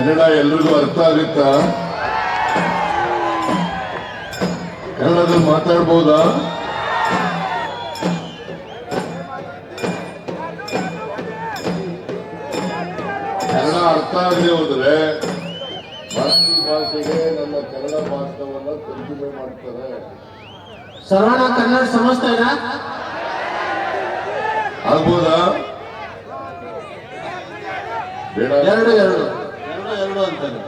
ಕನ್ನಡ ಎಲ್ರಿಗೂ ಅರ್ಥ ಆಗುತ್ತಾ? ಕನ್ನಡದಲ್ಲಿ ಮಾತಾಡ್ಬೋದಾ? ಕನ್ನಡ ಅರ್ಥ ಆಗದೆ ಹೋದ್ರೆ ಮರಾಠಿ ಭಾಷೆಗೆ ನಮ್ಮ ಕನ್ನಡ ಭಾಷಣವನ್ನ ತರ್ಜುಮೆ ಮಾಡ್ತಾರೆ. ಸರ್ವಣ ಕನ್ನಡ ಸಮಜ್ತಾ ಆಗ್ಬೋದಾ? ಬೇಡ. ಎರಡು ಎರಡು ಎರಡು ಎರಡು ಅಂತಾರೆ.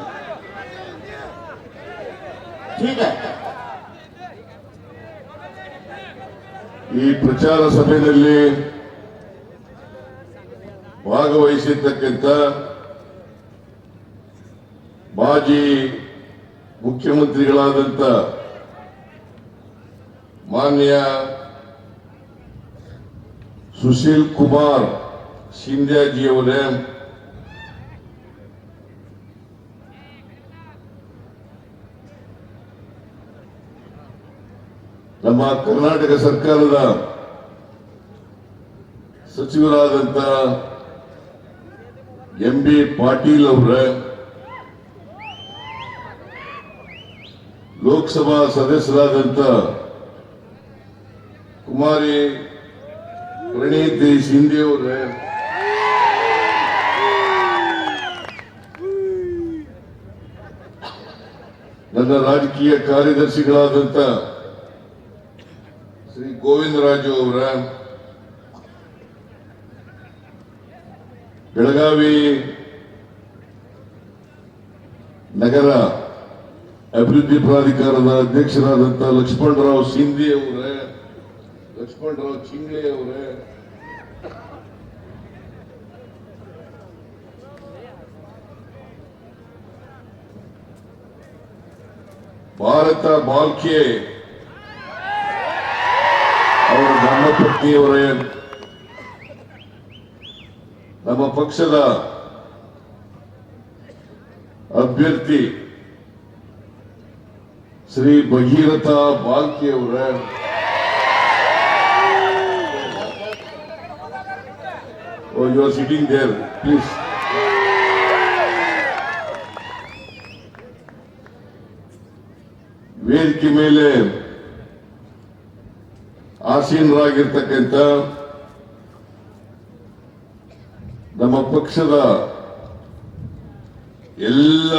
ठीक है. ಈ ಪ್ರಚಾರ ಸಭೆಯಲ್ಲಿ ಭಾಗವಹಿಸಿರ್ತಕ್ಕಂಥ ಮಾಜಿ ಮುಖ್ಯಮಂತ್ರಿಗಳಾದಂಥ ಮಾನ್ಯ ಸುಶೀಲ್ ಕುಮಾರ್ ಶಿಂದ್ಯಾಜಿಯವರೇ, ನಮ್ಮ ಕರ್ನಾಟಕ ಸರ್ಕಾರದ ಸಚಿವರಾದಂಥ ಎಂ.ಬಿ. ಪಾಟೀಲ್ ಅವರೇ, ಲೋಕಸಭಾ ಸದಸ್ಯರಾದಂಥ ಕುಮಾರಿ ಪ್ರಣೀತಿ ಶಿಂದೆ ಅವರೇ, ನನ್ನ ರಾಜಕೀಯ ಕಾರ್ಯದರ್ಶಿಗಳಾದಂಥ ಶ್ರೀ ಗೋವಿಂದರಾಜು ಅವರ, ಬೆಳಗಾವಿ ನಗರ ಅಭಿವೃದ್ಧಿ ಪ್ರಾಧಿಕಾರದ ಅಧ್ಯಕ್ಷರಾದಂಥ ಲಕ್ಷ್ಮಣರಾವ್ ಶಿಂದೆ ಅವರೇ, ಲಕ್ಷ್ಮಣರಾವ್ ಚಿಂಗ್ಳೆ ಅವರೇ, ಭಾರತ ಬಾಲ್ಕೆ ಅವರ ಧರ್ಮಪತ್ನಿಯವರೇ, ನಮ್ಮ ಪಕ್ಷದ ಅಭ್ಯರ್ಥಿ ಶ್ರೀ ಭಗೀರಥ ಬಾಲ್ಕೆ ಅವರೇ, you are sitting there please. ವೇದಿಕೆ ಮೇಲೆ ಆಸೀನರಾಗಿರ್ತಕ್ಕಂಥ ನಮ್ಮ ಪಕ್ಷದ ಎಲ್ಲ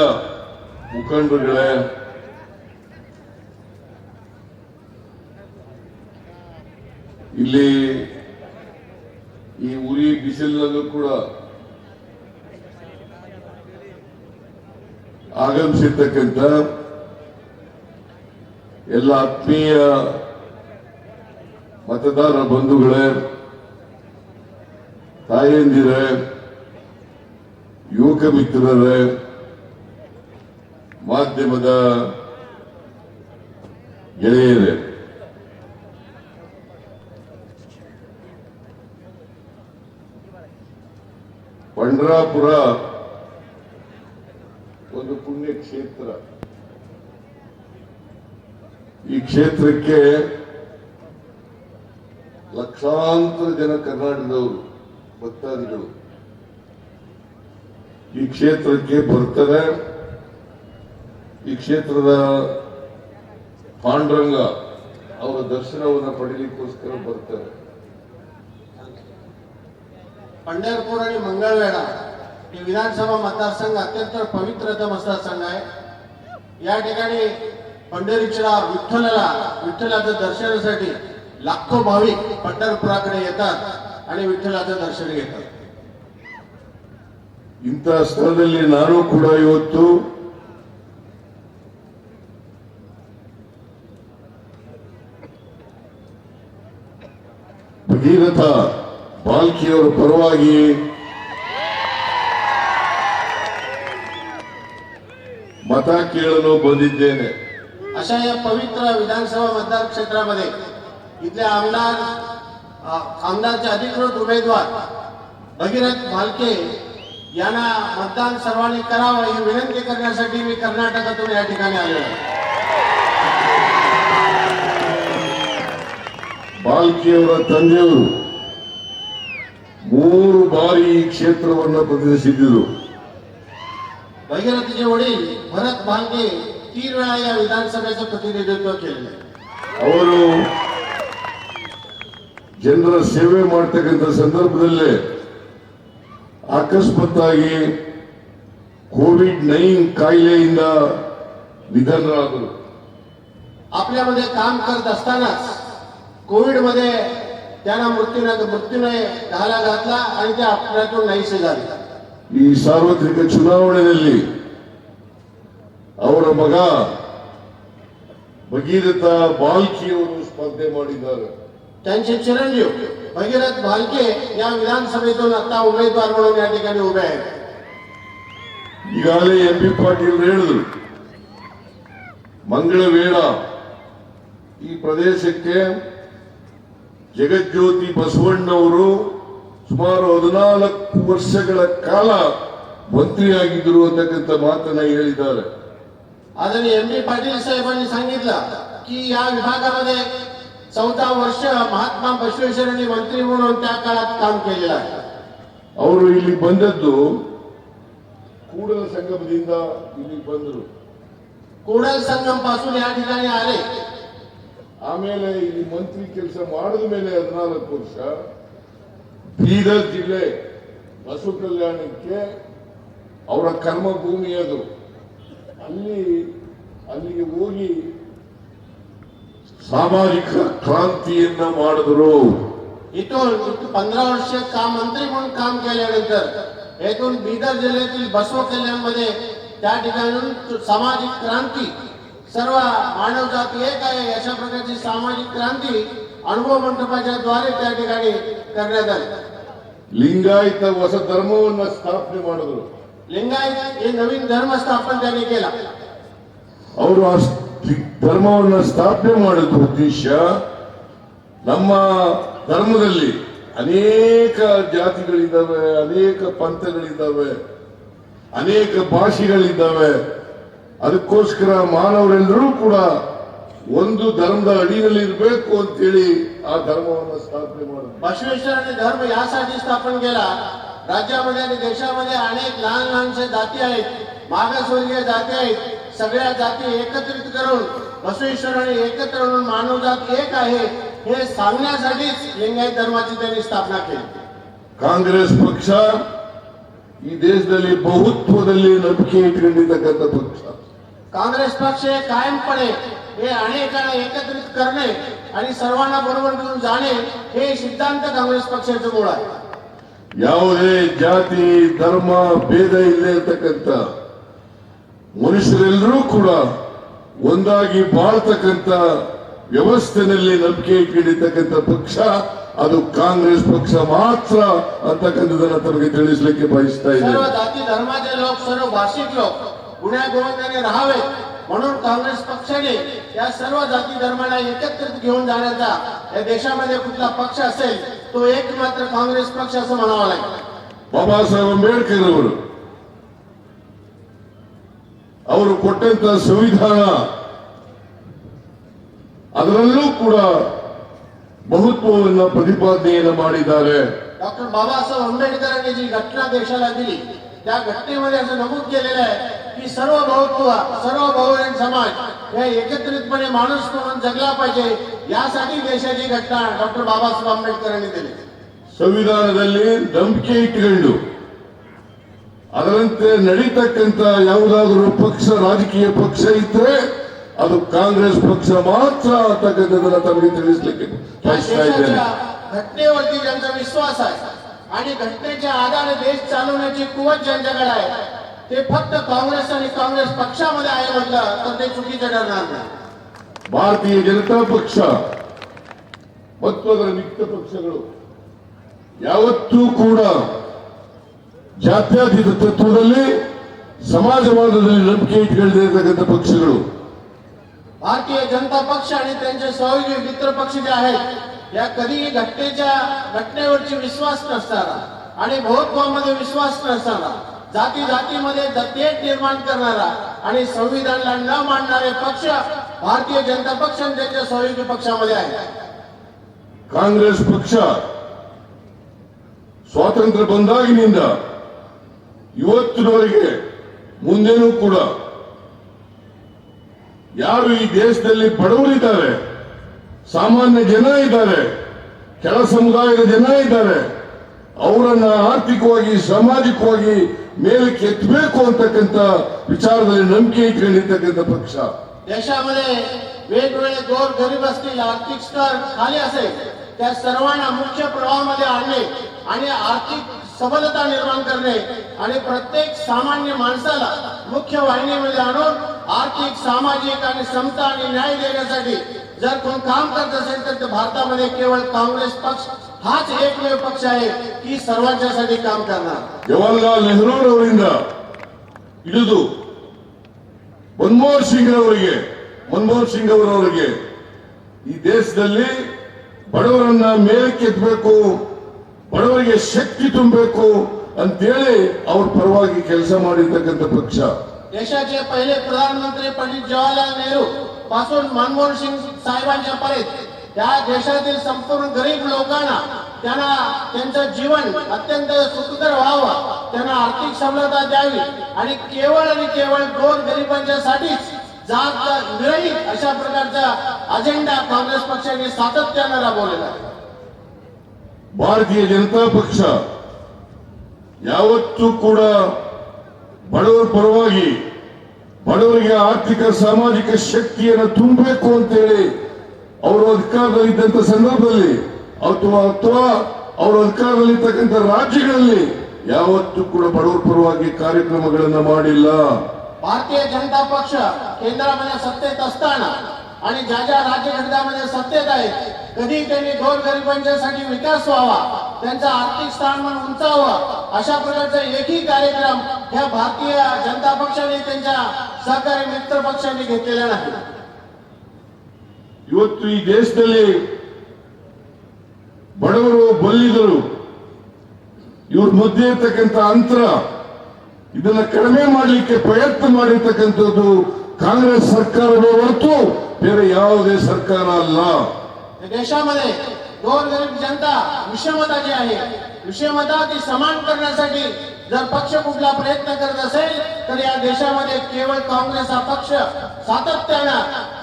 ಮುಖಂಡರುಗಳೇ, ಇಲ್ಲಿ ಈ ಉರಿ ಬಿಸಿಲಿನಲ್ಲೂ ಕೂಡ ಆಗಮಿಸಿರ್ತಕ್ಕಂಥ ಎಲ್ಲ ಆತ್ಮೀಯ ಮತದಾರ ಬಂಧುಗಳೇ, ತಾಯಂದಿರೇ, ಯುವಕ ಮಿತ್ರರೇ, ಮಾಧ್ಯಮದ ಗೆಳೆಯರೇ, ಪಂಢರಾಪುರ ಒಂದು ಪುಣ್ಯ ಕ್ಷೇತ್ರ. ಈ ಕ್ಷೇತ್ರಕ್ಕೆ ಲಕ್ಷಾಂತರ ಜನ ಕರ್ನಾಟಕದವರು ಭಕ್ತಾದಿಗಳು ಈ ಕ್ಷೇತ್ರಕ್ಕೆ ಬರ್ತಾರೆ. ಈ ಕ್ಷೇತ್ರದ ಪಾಂಡುರಂಗ ಅವರ ದರ್ಶನವನ್ನು ಪಡೆಯಲಿಕ್ಕೋಸ್ಕರ ಬರ್ತಾರೆ. पंढरपूर आणि मंगळवेढा हे विधानसभा मतदारसंघ अत्यंत पवित्र मतदारसंघ आहे. या ठिकाणी पंढरीच्या विठ्ठलाच्या दर्शनासाठी लाखो भाविक पंढरपुराकडे येतात आणि विठ्ठलाचं दर्शन घेतात. ಇಂತಹ ಸ್ಥಳದಲ್ಲಿ ನಾನು ಕೂಡ ಇವತ್ತು ಭಗೀರಥ ಬಾಲ್ಕಿಯವರ ಪರವಾಗಿ ಮತ ಕೇಳಲು ಬಂದಿದ್ದೇನೆ. अशा या पवित्र विधानसभा मतदार क्षेत्रामध्ये इथले आमदारचे अधिकृत उमेदवार भगीरथ बालके यांना मतदान सर्वांनी करावं ही विनंती करण्यासाठी मी कर्नाटकातून या ठिकाणी आलो आहे. ಬಾಲ್ಕಿಯವರ ತಂದೆಯವರು 3 ಬಾರಿ ಈ ಕ್ಷೇತ್ರವನ್ನು ಪ್ರತಿನಿಧಿಸಿದ್ದರು. भगीरथचे वडील भरत भालके 3 वेळा या विधानसभेचं प्रतिनिधित्व केलेलं आहे. ಅವರು ಜನರ ಸೇವೆ ಮಾಡ್ತಕ್ಕಂಥ ಸಂದರ್ಭದಲ್ಲೇ ಅಕಸ್ಮಾತ್ತಾಗಿ ಕೋವಿಡ್-19 ಕಾಯಿಲೆಯಿಂದ निधनराದರು. आपल्यामध्ये काम करत असतानाच कोविड मध्ये त्यांना मृत्यूने घाला घातला आणि ते आपल्यातून नाहीसे झाले. ಈ ಸಾರ್ವತ್ರಿಕ ಚುನಾವಣೆಯಲ್ಲಿ ಅವರ ಮಗ ಭಗೀರಥ ಬಾಲ್ಕಿಯವರು ಸ್ಪರ್ಧೆ ಮಾಡಿದ್ದಾರೆ. त्यांचे चिरंजीव भगीरथ भालके या विधानसभेतून आता उमेदवार म्हणून या ठिकाणी उभे आहेत. ಈಗಾಗಲೇ ಎಂ ಬಿ ಪಾಟೀಲ್ ಹೇಳಿದ್ರು, ಮಂಗಳವೇಡ ಈ ಪ್ರದೇಶಕ್ಕೆ ಜಗಜ್ಯೋತಿ ಬಸವಣ್ಣವರು ಸುಮಾರು 14 ವರ್ಷಗಳ ಕಾಲ ಮಂತ್ರಿಯಾಗಿದ್ದರು ಅಂತಕ್ಕಂಥ ಮಾತನ್ನ ಹೇಳಿದ್ದಾರೆ. आदरणीय एम.बी. पाटील साहेबांनी सांगितलं की या विभागामध्ये 14 वर्ष महात्मा बसवेश्वरांनी मंत्री म्हणून त्या काळात काम केलेलं आहे. ಅವರು ಇಲ್ಲಿ ಬಂದದ್ದು ಕೂಡಲ ಸಂಗಮದಿಂದ ಇಲ್ಲಿ ಬಂದರು. कोडल संगम पासून या ठिकाणी आले. ಆಮೇಲೆ ಇಲ್ಲಿ ಮಂತ್ರಿ ಕೆಲಸ ಮಾಡಿದ ಮೇಲೆ 14 ವರ್ಷ ಬೀದರ್ ಜಿಲ್ಲೆ ಬಸವ ಕಲ್ಯಾಣಕ್ಕೆ ಅವರ ಕರ್ಮಭೂಮಿ ಅದು. ಅಲ್ಲಿಗೆ ಹೋಗಿ ಸಾಮಾಜಿಕ ಕ್ರಾಂತಿಯನ್ನ ಮಾಡಿದ್ರು. इथून 15 वर्ष काम मंत्री म्हणून काम केल्यानंतर येथून बीदर जिल्ह्यातील बसव कल्याणमध्ये त्या ठिकाणून सामाजिक क्रांती, सर्व मानवजात एक आहे अशा प्रकारची सामाजिक क्रांती अनुभव मंडपाच्या द्वारे त्या ठिकाणी करण्यात आली. ಲಿಂಗಾಯತ ಹೊಸ ಧರ್ಮವನ್ನ ಸ್ಥಾಪನೆ ಮಾಡಿದ್ರು. लिंगायत हे नवीन धर्म स्थापन त्यांनी केला. ಅವರು ಆ ಧರ್ಮವನ್ನ ಸ್ಥಾಪನೆ ಮಾಡಿದ ಉದ್ದೇಶ, ನಮ್ಮ ಧರ್ಮದಲ್ಲಿ ಅನೇಕ ಜಾತಿಗಳಿದ್ದಾವೆ, ಅನೇಕ ಪಂಥಗಳಿದ್ದಾವೆ, ಅನೇಕ ಭಾಷೆಗಳಿದ್ದಾವೆ. ಅದಕ್ಕೋಸ್ಕರ ಮಾನವರೆಲ್ಲರೂ ಕೂಡ ಒಂದು ಧರ್ಮದ ಅಡಿಯಲ್ಲಿ ಇರಬೇಕು ಅಂತೇಳಿ ಆ ಧರ್ಮವನ್ನು ಸ್ಥಾಪನೆ ಮಾಡಿದ್ರು. बसवेश्वरांनी धर्म यासाठी स्थापन केला. राज्यामध्ये आणि देशामध्ये अनेक लहान लहानशा जाती आहेत, मागासवर्गीय जाती आहेत. सगळ्या जाती एकत्रित करून बसवेश्वरांनी एकत्र म्हणून मानवजात एक आहे हे सांगण्यासाठीच लिंगायत धर्माची त्यांनी स्थापना केली. ಕಾಂಗ್ರೆಸ್ ಪಕ್ಷ ಈ ದೇಶದಲ್ಲಿ ಬಹುತ್ವದಲ್ಲಿ ನಂಬಿಕೆ ಇಟ್ಕೊಂಡಿರ್ತಕ್ಕಂಥ ಪಕ್ಷ. काँग्रेस पक्ष हे कायमपणे हे अनेकांना एकत्रित करणे आणि सर्वांना बरोबर घेऊन जाणे हे सिद्धांत काँग्रेस पक्षाचं मूळ आहे. ಯಾವುದೇ ಜಾತಿ ಧರ್ಮ ಭೇದ ಇಲ್ಲದೆ ಇರತಕ್ಕಂಥ ಮನುಷ್ಯರೆಲ್ಲರೂ ಕೂಡ ಒಂದಾಗಿ ಬಾಳ್ತಕ್ಕಂಥ ವ್ಯವಸ್ಥೆನಲ್ಲಿ ನಂಬಿಕೆ ಇಟ್ಕೊಂಡಿರ್ತಕ್ಕಂಥ ಪಕ್ಷ ಅದು ಕಾಂಗ್ರೆಸ್ ಪಕ್ಷ ಮಾತ್ರ ಅಂತಕ್ಕಂಥದನ್ನ ತಮಗೆ ತಿಳಿಸಲಿಕ್ಕೆ ಬಯಸ್ತಾ सर्व ಇದ್ದೇನೆ. जाती धर्माचे लोक, सर्व भाषिक लोक गुण्या गोविंदाने राहावे म्हणून काँग्रेस पक्षाने या सर्व जाती धर्माला एकत्रित घेऊन जाण्याचा या देशामध्ये कुठला पक्ष असेल तो एक मात्र काँग्रेस पक्ष असं म्हणावं लागेल. ಬಾಬಾ ಸಾಹೇಬ್ ಅಂಬೇಡ್ಕರ್ ಅವರು ಕೊಟ್ಟಂತ ಸಂವಿಧಾನ, ಅದರಲ್ಲೂ ಕೂಡ ಬಹುತ್ವವನ್ನ ಪ್ರತಿಪಾದನೆಯನ್ನ ಮಾಡಿದ್ದಾರೆ. डॉक्टर बाबासाहेब आंबेडकरांनी जी घटना देशाला दिली त्या घटनेमध्ये असं नमूद केलेलं आहे की सर्व बहुत्व, सर्व बहुजन समाज हे एकत्रितपणे माणूस म्हणून जगला पाहिजे यासाठी देशाची घटना डॉक्टर बाबासाहेब आंबेडकरांनी दिली. ಸಂವಿಧಾನದಲ್ಲಿ ನಂಬಿಕೆ ಇಟ್ಟುಕೊಂಡು ಅದರಂತೆ ನಡೀತಕ್ಕಂಥ ಯಾವುದಾದರೂ ಪಕ್ಷ, ರಾಜಕೀಯ ಪಕ್ಷ ಇದ್ರೆ ಅದು ಕಾಂಗ್ರೆಸ್ ಪಕ್ಷ ಮಾತ್ರ ಅಂತಕ್ಕಂಥದ್ದನ್ನ ತಮಗೆ ತಿಳಿಸ್ಲಿಕ್ಕೆ ಬಯಸ್ತಾ ಇದ್ದೇನೆ. घटनेवरती ज्यांचा विश्वास आहे आणि घटनेच्या आधारे देश चालवण्याची कुवत ज्यांच्याकडे आहे ते फक्त काँग्रेस आणि काँग्रेस पक्षामध्ये आहे म्हटलं तर ते चुकीचं ठरणार नाही. ಭಾರತೀಯ ಜನತಾ ಪಕ್ಷ ಮತ್ತು ಅದರ ಮಿತ್ರ ಪಕ್ಷಗಳು ಯಾವತ್ತೂ ಕೂಡ ಜಾತ್ಯತೀತ ತತ್ವದಲ್ಲಿ, ಸಮಾಜವಾದದಲ್ಲಿ ನಂಬಿಕೆ ಇಟ್ಕೊಂಡಿರ್ತಕ್ಕಂಥ ಪಕ್ಷಗಳು. भारतीय जनता पक्ष आणि त्यांचे सहयोगी मित्र पक्ष जे आहेत या कधीही घटनेवरची विश्वास नसणारा आणि बहुत्वामध्ये विश्वास नसणारा, जाती जातीमध्ये तेढ निर्माण करणारा आणि संविधानाला न मानणारे पक्ष भारतीय जनता पक्ष आणि त्यांच्या सहयोगी पक्षामध्ये आहे. ಕಾಂಗ್ರೆಸ್ ಪಕ್ಷ ಸ್ವಾತಂತ್ರ್ಯ ಬಂದಾಗಿನಿಂದ ಇವತ್ತಿನವರೆಗೆ ಮುಂದೇನೂ ಕೂಡ ಯಾರು ಈ ದೇಶದಲ್ಲಿ ಬಡವರಿದ್ದಾರೆ, ಸಾಮಾನ್ಯ ಜನ ಇದ್ದಾರೆ, ಕೆಳ ಸಮುದಾಯದ ಜನ ಇದ್ದಾರೆ, ಅವರನ್ನ ಆರ್ಥಿಕವಾಗಿ ಸಾಮಾಜಿಕವಾಗಿ ಮೇಲಕ್ಕೆ ಎತ್ತಬೇಕು ಅಂತಕ್ಕಂಥ विचारದಲ್ಲಿ ನಂಬಿಕೆ ಇಟ್ಕೊಂಡಿರ್ತಕ್ಕಂಥ ಪಕ್ಷ. देशामध्ये वेगवेगळे गोर गरीब असतील, आर्थिक स्तर खाली असेल, त्या सर्वांना मुख्य प्रवाहामध्ये आणणे आणि आर्थिक सबलता निर्माण करणे आणि प्रत्येक सामान्य माणसाला मुख्य वाहिनीमध्ये आणून आर्थिक, सामाजिक आणि समता आणि न्याय देण्यासाठी जर कोण काम करत असेल तर ते भारतामध्ये केवळ काँग्रेस पक्ष हाच एकमेव पक्ष आहे की सर्वांच्यासाठी काम करणार. ಜವಾಹರ್ಲಾಲ್ ನೆಹರೂರವರಿಂದ ಹಿಡಿದು ಮನಮೋಹನ್ ಸಿಂಗ್ ಅವರವರಿಗೆ ಈ ದೇಶದಲ್ಲಿ ಬಡವರನ್ನ ಮೇಲಕ್ಕೆತ್ತಬೇಕು, ಬಡವರಿಗೆ ಶಕ್ತಿ ತುಂಬಬೇಕು ಅಂತೇಳಿ ಅವ್ರ ಪರವಾಗಿ ಕೆಲಸ ಮಾಡಿರ್ತಕ್ಕಂಥ ಪಕ್ಷ. देशाचे पहिले प्रधानमंत्री पंडित जवाहरलाल नेहरू पासून मनमोहन सिंग साहेबांच्या पर्यंत त्या देशातील संपूर्ण गरीब लोकांना त्यांना त्यांचं जीवन अत्यंत सुखकर व्हावं, त्यांना आर्थिक सबलता द्यावी आणि केवळ गोर गरिबांच्यासाठीच जात विरहित अशा प्रकारचा अजेंडा काँग्रेस पक्षाने सातत्याने राबवलेला आहे. ಭಾರತೀಯ ಜನತಾ ಪಕ್ಷ ಯಾವತ್ತೂ ಕೂಡ ಬಡವರ ಪರವಾಗಿ, ಬಡವರಿಗೆ ಆರ್ಥಿಕ ಸಾಮಾಜಿಕ ಶಕ್ತಿಯನ್ನು ತುಂಬಬೇಕು ಅಂತೇಳಿ ಅವರು ಅಧಿಕಾರದಲ್ಲಿದ್ದಂಥ ಸಂದರ್ಭದಲ್ಲಿ ಅಥವಾ ಅವರು ಅಧಿಕಾರದಲ್ಲಿರ್ತಕ್ಕಂಥ ರಾಜ್ಯಗಳಲ್ಲಿ ಯಾವತ್ತೂ ಕೂಡ ಬಡವರ ಪರವಾಗಿ ಕಾರ್ಯಕ್ರಮಗಳನ್ನು ಮಾಡಿಲ್ಲ. भारतीय जनता पक्ष केंद्रामध्ये सत्तेत असताना आणि ज्या ज्या राज्यघटकामध्ये सत्तेत आहे कधी त्यांनी गोरगरिबांच्यासाठी विकास व्हावा, त्यांचं आर्थिक स्थानमान उंचावं अशा प्रकारचा एकही कार्यक्रम ह्या भारतीय जनता पक्षाने त्यांच्या सहकारी मित्र पक्षांनी घेतलेला नाही. ಇವತ್ತು ಈ ದೇಶದಲ್ಲಿ ಬಡವರು ಬಲ್ಲಿದರು ಇವ್ರ ಮಧ್ಯೆ ಇರ್ತಕ್ಕಂಥ ಅಂತರ ಇದನ್ನ ಕಡಿಮೆ ಮಾಡಲಿಕ್ಕೆ ಪ್ರಯತ್ನ ಮಾಡಿರ್ತಕ್ಕಂಥದ್ದು ಕಾಂಗ್ರೆಸ್ ಸರ್ಕಾರವೇ ಹೊರತು ಬೇರೆ ಯಾವುದೇ ಸರ್ಕಾರ ಅಲ್ಲ. देशामध्ये गोरगरीब जनता विषमता जी आहे, विषमता ती समान करण्यासाठी जर पक्ष कुठला प्रयत्न करत असेल तर या देशामध्ये केवळ काँग्रेस हा पक्ष सातत्यानं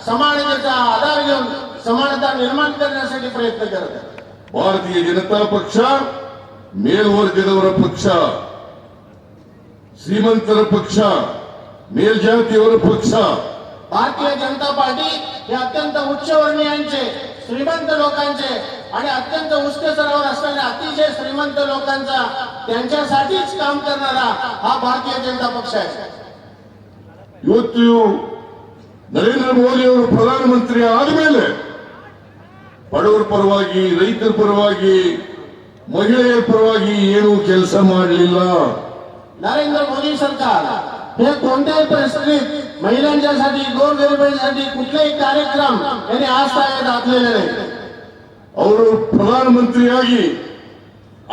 समानतेचा आधार घेऊन समानता निर्माण करण्यासाठी प्रयत्न करत आहे. ಭಾರತೀಯ ಜನತಾ ಪಕ್ಷ ಮೇಲ್ವರ್ಗದವರ ಪಕ್ಷ, ಶ್ರೀಮಂತರ ಪಕ್ಷ, ಮೇಲ್ಜಾತಿಯವರ ಪಕ್ಷ. भारतीय जनता पार्टी हे अत्यंत उच्चवर्णीयांचे, श्रीमंत लोकांचे आणि अत्यंत उच्च स्तरावर असणाऱ्या अतिशय श्रीमंत लोकांचा त्यांच्यासाठीच काम करणारा हा भारतीय जनता पक्ष आहे. ಇವತ್ತು ನರೇಂದ್ರ ಮೋದಿ ಅವರು ಪ್ರಧಾನಮಂತ್ರಿ ಆದಮೇಲೆ ಬಡವರ ಪರವಾಗಿ, ರೈತರ ಪರವಾಗಿ, ಮಹಿಳೆಯರ ಪರವಾಗಿ ಏನೂ ಕೆಲಸ ಮಾಡಲಿಲ್ಲ. नरेंद्र मोदी सरकार हे कोणत्याही परिस्थितीत महिलांच्यासाठी, गोरगरिबांसाठी कुठलेही कार्यक्रम यांनी आजतागायत आखलेले नाही. ಅವರು ಪ್ರಧಾನಮಂತ್ರಿಯಾಗಿ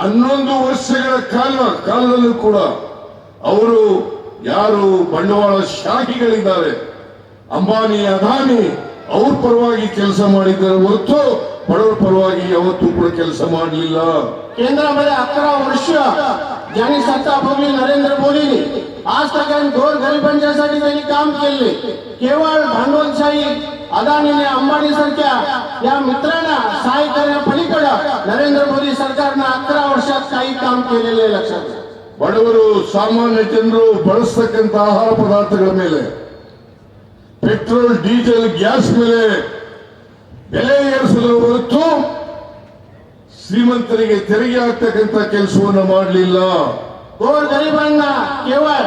11 ವರ್ಷಗಳ ಕಾಲದಲ್ಲೂ ಕೂಡ ಅವರು ಯಾರು ಬಂಡವಾಳ ಶಾಹಿಗಳಿದ್ದಾರೆ, ಅಂಬಾನಿ, ಅದಾನಿ, ಅವ್ರ ಪರವಾಗಿ ಕೆಲಸ ಮಾಡಿದ್ದಾರೆ ಹೊರತು ಬಡವರ ಪರವಾಗಿ ಯಾವತ್ತೂ ಕೂಡ ಕೆಲಸ ಮಾಡಲಿಲ್ಲ. केंद्रामध्ये 11 वर्ष ज्यांनी सत्ता भोगली नरेंद्र मोदींनी, आज तक गोरगरिबांच्यासाठी त्यांनी काम केले. केवळ भांडवलशाही अदानीने, अंबानी सारख्या या मित्रांना सहाय्य करण्यापलीकडे नरेंद्र मोदी सरकारनं 11 वर्षात काही काम केलेले लक्षात घ्या. ಬಡವರು, ಸಾಮಾನ್ಯ ಜನರು ಬಳಸತಕ್ಕಂಥ ಆಹಾರ ಪದಾರ್ಥಗಳ ಮೇಲೆ, ಪೆಟ್ರೋಲ್, ಡೀಸೆಲ್, ಗ್ಯಾಸ್ ಮೇಲೆ ಬೆಲೆ ಏರಿಸಿದ ಹೊರತು ಶ್ರೀಮಂತರಿಗೆ ತೆರಿಗೆ ಹಾಕ್ತಕ್ಕಂಥ ಕೆಲಸವನ್ನು ಮಾಡಲಿಲ್ಲ. गोरगरिबांना केवळ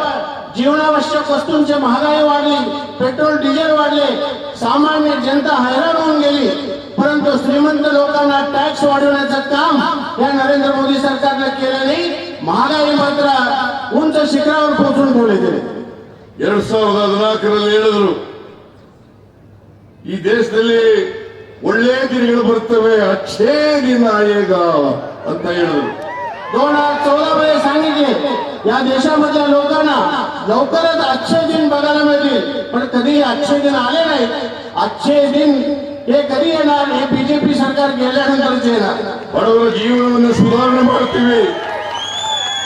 जीवनावश्यक वस्तूंची महागाई वाढली, पेट्रोल डिझेल वाढले, सामान्य जनता हैराण होऊन गेली, परंतु श्रीमंत लोकांना टॅक्स वाढवण्याचं काम या नरेंद्र मोदी सरकारने केलं नाही. महागाई मात्र उंच शिखरावर पोहोचून ठेवले गेले. 2014ರಲ್ಲಿ ಹೇಳಿದ್ರು ಈ ದೇಶದಲ್ಲಿ ಒಳ್ಳೆ ದಿನಗಳು ಬರ್ತವೆ, ಅಚ್ಚೇ ದಿನ ಆಯೇಗ ಅಂತ ಹೇಳಿದ್ರು. 2014 मध्ये सांगितले या देशामधल्या लोकांना लवकरच अच्छे दिन बघायला मिळतील, पण कधी अच्छे दिन आले नाही. अच्छे दिन हे कधी येणार? हे बीजेपी सरकार गेल्यानंतरच येणार. ಬಡವರ ಜೀವನವನ್ನು ಸುಧಾರಣೆ ಮಾಡ್ತೀವಿ,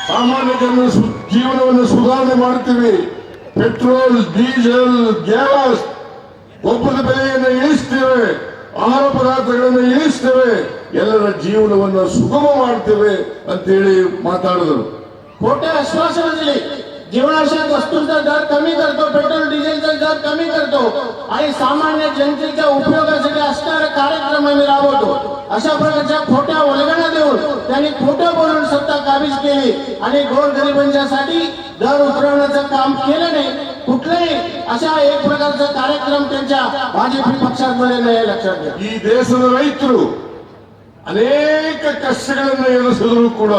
ಸಾಮಾನ್ಯ ಜನರ ಜೀವನವನ್ನು ಸುಧಾರಣೆ ಮಾಡ್ತೀವಿ, ಪೆಟ್ರೋಲ್, ಡೀಸೆಲ್, ಗ್ಯಾಸ್, ಗೊಬ್ಬರದ ಬೆಲೆಯನ್ನು ಇಳಿಸ್ತೇವೆ, ಆಹಾರ ಪದಾರ್ಥಗಳನ್ನು ಇಳಿಸ್ತೇವೆ, ಎಲ್ಲರ ಜೀವನವನ್ನು ಸುಗಮ ಮಾಡ್ತೇವೆ ಅಂತೇಳಿ ಮಾತಾಡಿದರು. खोटे आश्वासन दिले. जीवनावश्यक वस्तूंचा दर कमी करतो, पेट्रोल डिझेलचा दर कमी करतो आणि सामान्य जनतेच्या उपयोगासाठी असणारे कार्यक्रम आम्ही राबवतो. अशा प्रकारच्या खोट्या वल्गना देऊन त्यांनी खोटं बोलून सत्ता काबीज केली आणि गोरगरिबांच्यासाठी दर उतरवण्याचं काम केलं नाही. कुठलाही अशा एक प्रकारचा कार्यक्रम त्यांच्या भाजप पक्षामध्ये नाही, लक्षात घ्या. ಈ ದೇಶದ ರೈತರು ಅನೇಕ ಕಷ್ಟಗಳನ್ನು ಎದುರಿಸಿದ್ರು ಕೂಡ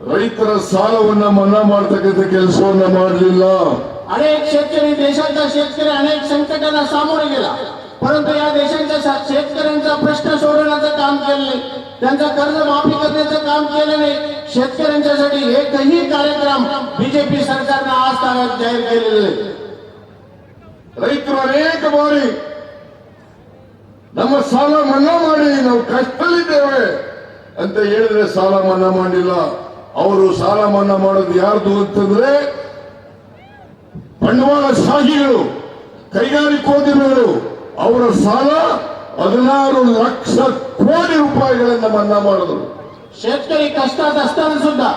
ರೈತರ ಸಾಲವನ್ನ ಮನ್ನಾ ಮಾಡತಕ್ಕಂಥ ಕೆಲಸವನ್ನ ಮಾಡಲಿಲ್ಲ. अनेक शेतकरी, देशाचा शेतकरी अनेक संकटांना सामोरे गेला, परंतु या देशाच्या शेतकऱ्यांचा प्रश्न सोडवण्याचं काम केलं नाही, त्यांचा कर्ज माफी करण्याचं काम केलं नाही. शेतकऱ्यांच्यासाठी एकही कार्यक्रम बीजेपी सरकारनं आज तागायत जाहीर केलेले नाही. ರೈತರು ಅನೇಕ ಬಾರಿ ನಮ್ಮ ಸಾಲ ಮನ್ನಾ ಮಾಡಿ ನಾವು ಕಷ್ಟದಲ್ಲಿದ್ದೇವೆ ಅಂತ ಹೇಳಿದ್ರೆ ಸಾಲ ಮನ್ನಾ ಮಾಡಿಲ್ಲ. ಅವರು ಸಾಲ ಮನ್ನಾ ಮಾಡೋದು ಯಾರ್ದು ಅಂತಂದ್ರೆ ಬಂಡವಾಳಶಾಹಿಗಳು, ಕೈಗಾರಿಕೋದ್ಯಮಿಗಳು. ಅವರ ಸಾಲ 16 ಲಕ್ಷ ಕೋಟಿ ರೂಪಾಯಿಗಳನ್ನ ಮನ್ನಾ ಮಾಡಿದ್ರು. शेतकरी कष्टात असताना सुद्धा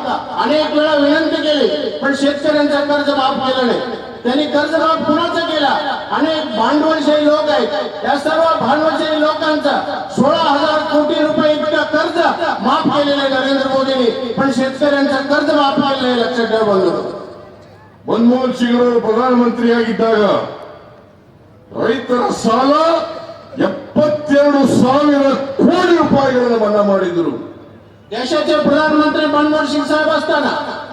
अनेक वेळा विनंती केली, पण शेतकऱ्यांचा कर्ज माफ केलं नाही. त्यांनी कर्ज माफ कुणाचा केला? अनेक भांडवलशाही लोक आहेत, या सर्व भांडवलशाही लोकांचा 16,000 कोटी रुपये इतकं कर्ज माफ केलेलं आहे नरेंद्र मोदींनी, पण शेतकऱ्यांचं कर्ज माफ केलं नाही, लक्षात ठेवा बंधू. ಮನಮೋಹನ್ ಸಿಂಗ್ ಅವರು ಪ್ರಧಾನಮಂತ್ರಿಯಾಗಿದ್ದಾಗ ರೈತರ ಸಾಲ 72,000 ಕೋಟಿ ರೂಪಾಯಿಗಳನ್ನು ಮನ್ನಾ ಮಾಡಿದ್ರು. देशाचे प्रधानमंत्री मनमोहन सिंग साहेब असताना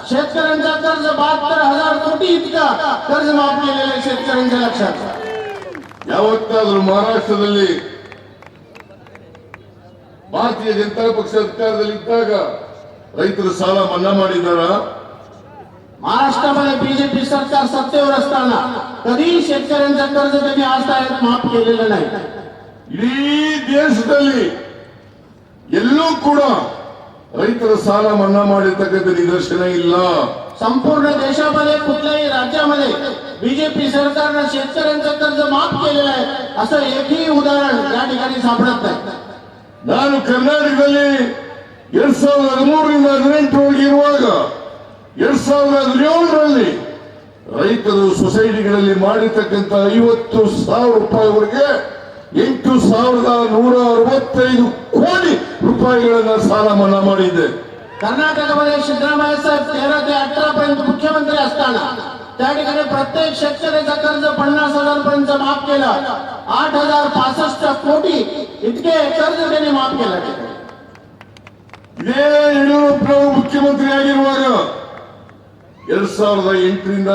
शेतकऱ्यांचा कर्ज 72,000 कोटी इतका कर्ज माफ केलेलं आहे शेतकऱ्यांच्या, लक्षात. ಯಾವತ್ತಾದ್ರೂ ಮಹಾರಾಷ್ಟ್ರದಲ್ಲಿ ಭಾರತೀಯ ಜನತಾ ಪಕ್ಷ ಅಧಿಕಾರದಲ್ಲಿ ಇದ್ದಾಗ ರೈತರ ಸಾಲ ಮನ್ನಾ ಮಾಡಿದಾರ? महाराष्ट्रामध्ये बीजेपी सरकार सत्तेवर असताना कधीही शेतकऱ्यांचं कर्ज त्यांनी आज तागायत माफ केलेलं नाही. ಇಡೀ ದೇಶದಲ್ಲಿ ಎಲ್ಲೂ ಕೂಡ ರೈತರ ಸಾಲ ಮನ್ನಾ ಮಾಡಿರ್ತಕ್ಕಂಥ ನಿದರ್ಶನ ಇಲ್ಲ. संपूर्ण देशामध्ये कुठल्याही राज्यामध्ये बीजेपी सरकारनं शेतकऱ्यांचं कर्ज माफ केलेलं आहे असं एकही उदाहरण या ठिकाणी सापडत नाही. ನಾನು ಕರ್ನಾಟಕದಲ್ಲಿ 2013ರಿಂದ 2018 ಇರುವಾಗ 2017ರಲ್ಲಿ ರೈತರು ಸೊಸೈಟಿಗಳಲ್ಲಿ ಮಾಡಿರ್ತಕ್ಕಂಥ 50,000 ರೂಪಾಯಿವರೆಗೆ 8,165 ಕೋಟಿ ರೂಪಾಯಿಗಳನ್ನ ಸಾಲ ಮನ್ನಾ ಮಾಡಿದ್ದೆ. कर्नाटकमध्ये सिद्धरामय्या साहेब 13 ते 18 पर्यंत मुख्यमंत्री असताना त्या ठिकाणी प्रत्येक शेतकऱ्याचं कर्ज 50,000 पर्यंत माफ केलं. 8,065 कोटी इतके कर्ज त्यांनी माफ केलं. ಇದೇ ಯಡಿಯೂರಪ್ಪನವರು ಮುಖ್ಯಮಂತ್ರಿ ಆಗಿರುವಾಗ 2008ರಿಂದ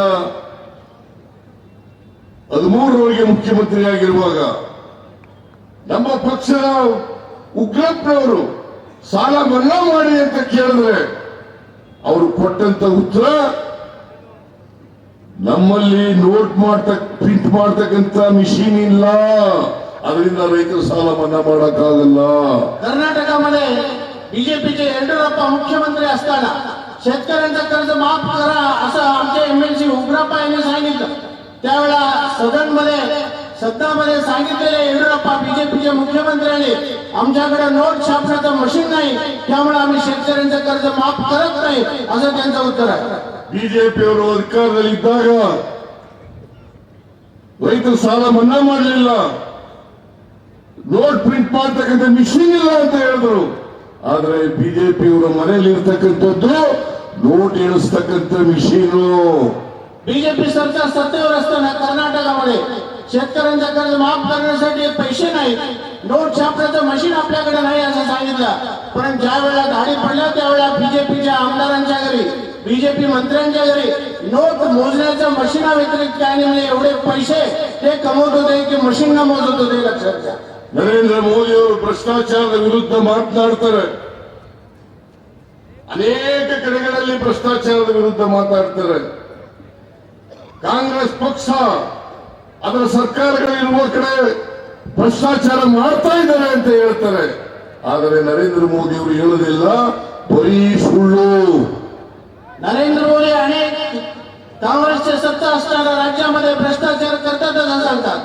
2013ರವರೆಗೆ ಮುಖ್ಯಮಂತ್ರಿ ಆಗಿರುವಾಗ ನಮ್ಮ ಪಕ್ಷದ ಉಗ್ರಪ್ಪನವರು ಸಾಲ ಮನ್ನಾ ಮಾಡಿ ಅಂತ ಕೇಳಿದ್ರೆ ಅವರು ಕೊಟ್ಟಂತ ಉತ್ತರ, ನಮ್ಮಲ್ಲಿ ಪ್ರಿಂಟ್ ಮಾಡ್ತಕ್ಕಂಥ ಮಿಷಿನ್ ಇಲ್ಲ, ಅದರಿಂದ ರೈತರ ಸಾಲ ಮನ್ನಾ ಮಾಡಕ್ಕಾಗಲ್ಲ. कर्नाटकामध्ये बीजेपीचे येडियुरप्पा मुख्यमंत्री असताना शेतकऱ्यांचं कर्ज माफ करा असं आमचे एमएलसी उग्रप्पा यांनी सांगितलं. त्यावेळेला सदनामध्ये सांगितलेले येडियुरप्पा बीजेपीचे मुख्यमंत्र्यांनी, आमच्याकडे नोट छापण्याचं मशीन नाही, त्यामुळे आम्ही शेतकऱ्यांचं कर्ज माफ करत नाही, असं त्यांचं उत्तर आहे. ಬಿಜೆಪಿಯವರು ಅಧಿಕಾರದಲ್ಲಿದ್ದಾಗ ರೈತರ ಸಾಲ ಮನ್ನಾ ಮಾಡಲಿಲ್ಲ, ನೋಟ್ ಪ್ರಿಂಟ್ ಮಾಡ್ತಕ್ಕಂಥ ಮಿಷಿನ್ ಇಲ್ಲ ಅಂತ ಹೇಳಿದ್ರು. ಆದ್ರೆ ಬಿಜೆಪಿಯವರ ಮನೆಯಲ್ಲಿ ಇರ್ತಕ್ಕಂಥದ್ದು ನೋಟ್ ಎಣಿಸ್ತಕ್ಕಂಥ ಮಿಷಿನು. बीजेपी सरकार सत्तेवर असताना कर्नाटकामध्ये शेतकऱ्यांचं कर्ज माफ करण्यासाठी पैसे नाही, नोट छापण्याचं मशीन आपल्याकडे नाही असं सांगितलं. पण ज्या वेळेला धाडी पडल्या त्यावेळेला बीजेपीच्या आमदारांच्या घरी, बीजेपी मंत्र्यांच्या घरी नोट मोजण्याच्या मशीना व्यतिरिक्त काय नाही, एवढे पैसे ते कमवत होते की मशीन न मोजत होते, लक्षात घ्या. ನರೇಂದ್ರ ಮೋದಿ ಅವರು ಭ್ರಷ್ಟಾಚಾರದ ವಿರುದ್ಧ ಮಾತನಾಡ್ತಾರೆ, ಅನೇಕ ಕಡೆಗಳಲ್ಲಿ ಭ್ರಷ್ಟಾಚಾರದ ವಿರುದ್ಧ ಮಾತಾಡ್ತಾರೆ. ಕಾಂಗ್ರೆಸ್ ಪಕ್ಷ ಅದರ ಸರ್ಕಾರಗಳಿರುವ ಕಡೆ ಭ್ರಷ್ಟಾಚಾರ ಮಾಡ್ತಾ ಇದ್ದಾರೆ ಅಂತ ಹೇಳ್ತಾರೆ. ಆದರೆ ನರೇಂದ್ರ ಮೋದಿ ಅವರು ಹೇಳೋದಿಲ್ಲ, ಬರೀ ಸುಳ್ಳು. नरेंद्र मोदी अनेक काँग्रेसचे सत्ता असताना राज्यामध्ये भ्रष्टाचार करतातच असं सांगतात,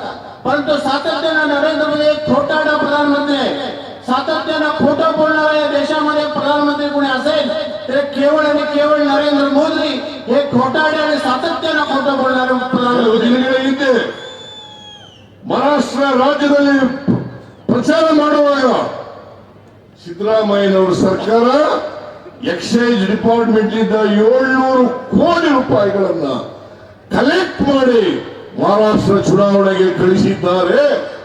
परंतु सातत्यानं नरेंद्र मोदी एक खोटारडा प्रधानमंत्री आहे. सातत्यानं खोटं बोलणारा या देशामध्ये प्रधानमंत्री कोणी असेल तर केवळ आणि केवळ नरेंद्र मोदी हे खोटारडे आणि सातत्यानं खोटं बोलणारे प्रधानमंत्री. ಹಿಂದೆ ಮಹಾರಾಷ್ಟ್ರ ರಾಜ್ಯದಲ್ಲಿ ಪ್ರಚಾರ ಮಾಡುವಾಗ ಸಿದ್ದರಾಮಯ್ಯನವರ ಸರ್ಕಾರ ಎಕ್ಸೈಸ್ ಡಿಪಾರ್ಟ್ಮೆಂಟ್ ಇಂದ 700 ಕೋಟಿ ರೂಪಾಯಿಗಳನ್ನ ಕಲೆಕ್ಟ್ ಮಾಡಿ ಮಹಾರಾಷ್ಟ್ರ ಚುನಾವಣೆಗೆ ಕಳಿಸಿದ್ದಾರೆ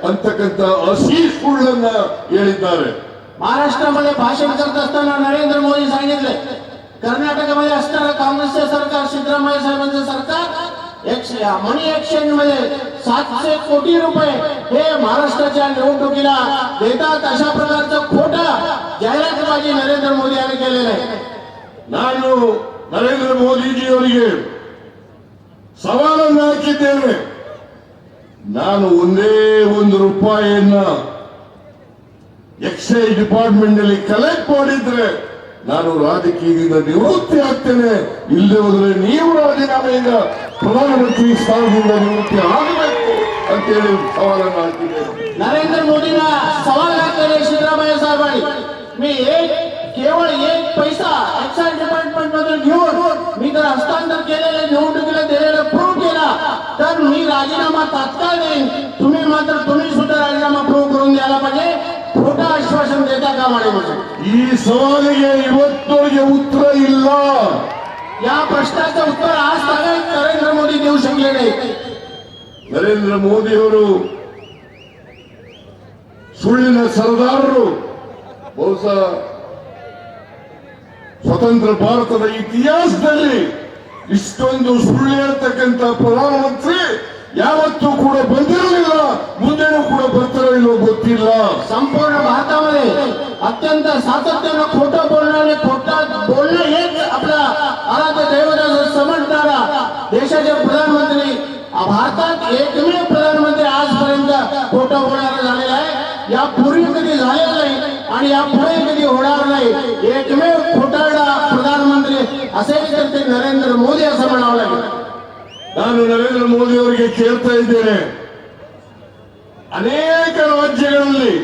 ಅಂತಕ್ಕಂಥ ಹಸಿ ಸುಳ್ಳನ್ನ ಹೇಳಿದ್ದಾರೆ. महाराष्ट्रामध्ये भाषण करत असताना नरेंद्र मोदी सांगितले, कर्नाटकामध्ये असताना काँग्रेसचे सरकार सिद्धरामय्या साहेबांचं सरकार मनी एक्सचेंज मध्ये 700 कोटी रुपये हे महाराष्ट्राच्या निवडणुकीला देतात, अशा प्रकारचं खोटा जाहिरातबाजी नरेंद्र मोदी यांनी केलेलं आहे. ನಾನು ನರೇಂದ್ರ ಮೋದಿಜಿಯವರಿಗೆ ಸವಾಲನ್ನು ಹಾಕಿದ್ದೇನೆ. ನಾನು ಒಂದೇ ಒಂದು ರೂಪಾಯಿಯನ್ನ ಎಕ್ಸೈಸ್ ಡಿಪಾರ್ಟ್ಮೆಂಟ್ ನಲ್ಲಿ ಕಲೆಕ್ಟ್ ಮಾಡಿದ್ರೆ ನಾನು ರಾಜಕೀಯದಿಂದ ನಿವೃತ್ತಿ ಆಗ್ತೇನೆ, ಇಲ್ಲದೆ ಹೋದ್ರೆ ನೀವು ರಾಜೀನಾಮೆಯಿಂದ ಪ್ರಧಾನಮಂತ್ರಿ ಸ್ಥಾನದಿಂದ ನಿವೃತ್ತಿ ಆಗಬೇಕು ಅಂತೇಳಿ ಸವಾಲನ್ನು ಹಾಕಿದ್ದೇನೆ. नरेंद्र मोदींना सवाल घातलेले सिद्धरामय्या साहेबांनी, मी केवळ एक पैसा एक्साइज डिपार्टमेंट मधून घेऊन मी जर हस्तांतर केलेले निवडणुकीला दिलेला प्रूव्ह केला तर मी राजीनामा तात्काळ देईन, तुम्ही सुद्धा राजीनामा प्रूव्ह करून द्यायला पाहिजे, खोटं आश्वासन देता कामा नये म्हणजे. ಈ ಸವಾಲಿಗೆ ಇವತ್ತವರೆಗೆ ಉತ್ತರ ಇಲ್ಲ. या प्रश्नाचं उत्तर आज तागायत नरेंद्र मोदी देऊ शकले नाही. ನರೇಂದ್ರ ಮೋದಿಯವರು ಸುಳ್ಳಿನ ಸರದಾರರು. ಬಹುಶಃ ಸ್ವತಂತ್ರ ಭಾರತದ ಇತಿಹಾಸದಲ್ಲಿ ಇಷ್ಟೊಂದು ಸುಳ್ಳು ಹೇಳ್ತಕ್ಕಂಥ ಪ್ರಧಾನಮಂತ್ರಿ ಯಾವತ್ತೂ ಕೂಡ ಬಂದಿರಲಿಲ್ಲ, ಮುಂದೆನೂ ಕೂಡ ಬರ್ತಾರೋ ಇಲ್ಲೋ ಗೊತ್ತಿಲ್ಲ. संपूर्ण भारतामध्ये अत्यंत सातत्यानं खोटं बोलणारे, खोटं बोलणं हेच आपला आराध्य दैवताचं समजणारा देशाचे प्रधानमंत्री, भारतात एकमेव प्रधानमंत्री आजपर्यंत खोटं बोलणारा झालेला आहे. यापूर्वी कधी झालेलं नाही आणि यापुढे कधी होणार नाही. एकमेव खोटारडा प्रधानमंत्री असेल तर ते नरेंद्र मोदी असं म्हणावं लागेल. ನಾನು ನರೇಂದ್ರ ಮೋದಿ ಅವರಿಗೆ ಕೇಳ್ತಾ ಇದ್ದೇನೆ, ಅನೇಕ ರಾಜ್ಯಗಳಲ್ಲಿ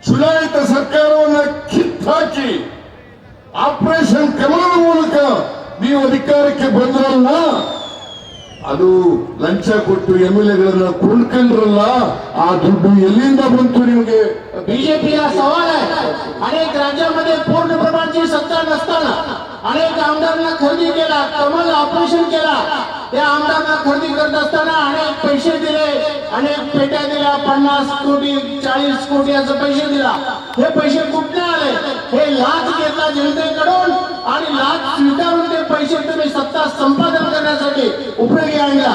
ಚುನಾಯಿತ ಸರ್ಕಾರವನ್ನು ಕಿತ್ತಾಕಿ ಆಪರೇಷನ್ ಕಮಲದ ಮೂಲಕ ನೀವು ಅಧಿಕಾರಕ್ಕೆ ಬಂದ್ರಲ್ಲ, ಅದು ಲಂಚ ಕೊಟ್ಟು ಎಂಎಲ್ಎಗಳನ್ನ ಕೊಂಡ್ಕೊಂಡ್ರಲ್ಲ, ಆ ದುಡ್ಡು ಎಲ್ಲಿಂದ ಬಂತು ನಿಮಗೆ? बीजेपीला सवाल आहे, अनेक राज्यामध्ये पूर्ण प्रमाणाची सत्ता नसताना अनेक आमदारांना खरेदी केला, कमल ऑपरेशन केला, त्या आमदारांना खरेदी करत असताना अनेक पैसे दिले, अनेक पेट्या दिल्या, 50 कोटी 40 कोटी असं पैसे दिला. हे पैसे कुठे आले? हे लाच घेतला जनतेकडून आणि लाच स्वीकारून ते पैसे तुम्ही सत्ता संपादन करण्यासाठी उपयोगी आणला.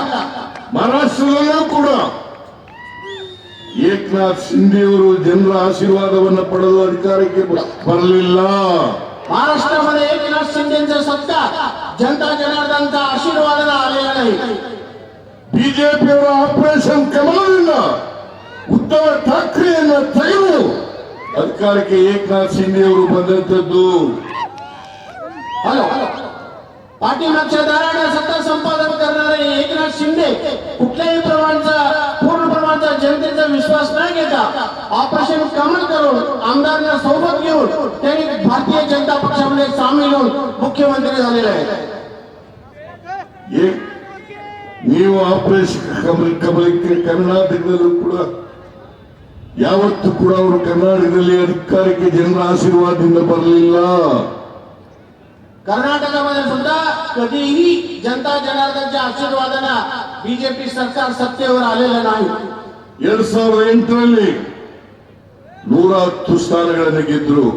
ಮಹಾರಾಷ್ಟ್ರದಲ್ಲೂ ಕೂಡ ಏಕನಾಥ್ ಶಿಂದೆ ಅವರು ಜನರ ಆಶೀರ್ವಾದವನ್ನು ಪಡೆದು ಅಧಿಕಾರಕ್ಕೆ ಬರಲಿಲ್ಲ. महाराष्ट्रामध्ये एकनाथ शिंदेचा सत्ता जनता जनार्दनचा आशीर्वादाला आलेला नाही. ಬಿಜೆಪಿಯವರ ಆಪರೇಷನ್ ಕಮಲದಿಂದ ಉದ್ಧವ್ ಠಾಕ್ರೆಯನ್ನ ತೆಗೆದು ಅಧಿಕಾರಕ್ಕೆ ಏಕನಾಥ್ ಶಿಂದೆ ಅವರು ಬಂದಂತದ್ದು. हॅलो, पाठीमागच्या दाराने सत्ता संपादन करणारे एकनाथ शिंदे कुठल्याही पूर्ण प्रमाणाचा जनतेचा विश्वास न घेता ऑपरेशन कमल करून आमदारांना सोबत घेऊन त्यांनी भारतीय जनता पक्षामध्ये सामील होऊन मुख्यमंत्री झालेले आहेत. ನೀವು ಆಪರೇಷನ್ ಕಮಲಕ್ಕೆ ಕರ್ನಾಟಕದಲ್ಲೂ ಕೂಡ ಯಾವತ್ತೂ ಕೂಡ ಅವರು ಕರ್ನಾಟಕದಲ್ಲಿ ಅಧಿಕಾರಕ್ಕೆ ಜನರ ಆಶೀರ್ವಾದದಿಂದ ಬರಲಿಲ್ಲ. कर्नाटकामध्ये सुद्धा कधीही जनता जनार्दनच्या आशीर्वादाने बीजेपी सरकार सत्तेवर आलेलं नाही. 2008ರಲ್ಲಿ 110 ಸ್ಥಾನಗಳನ್ನು ಗೆದ್ರು.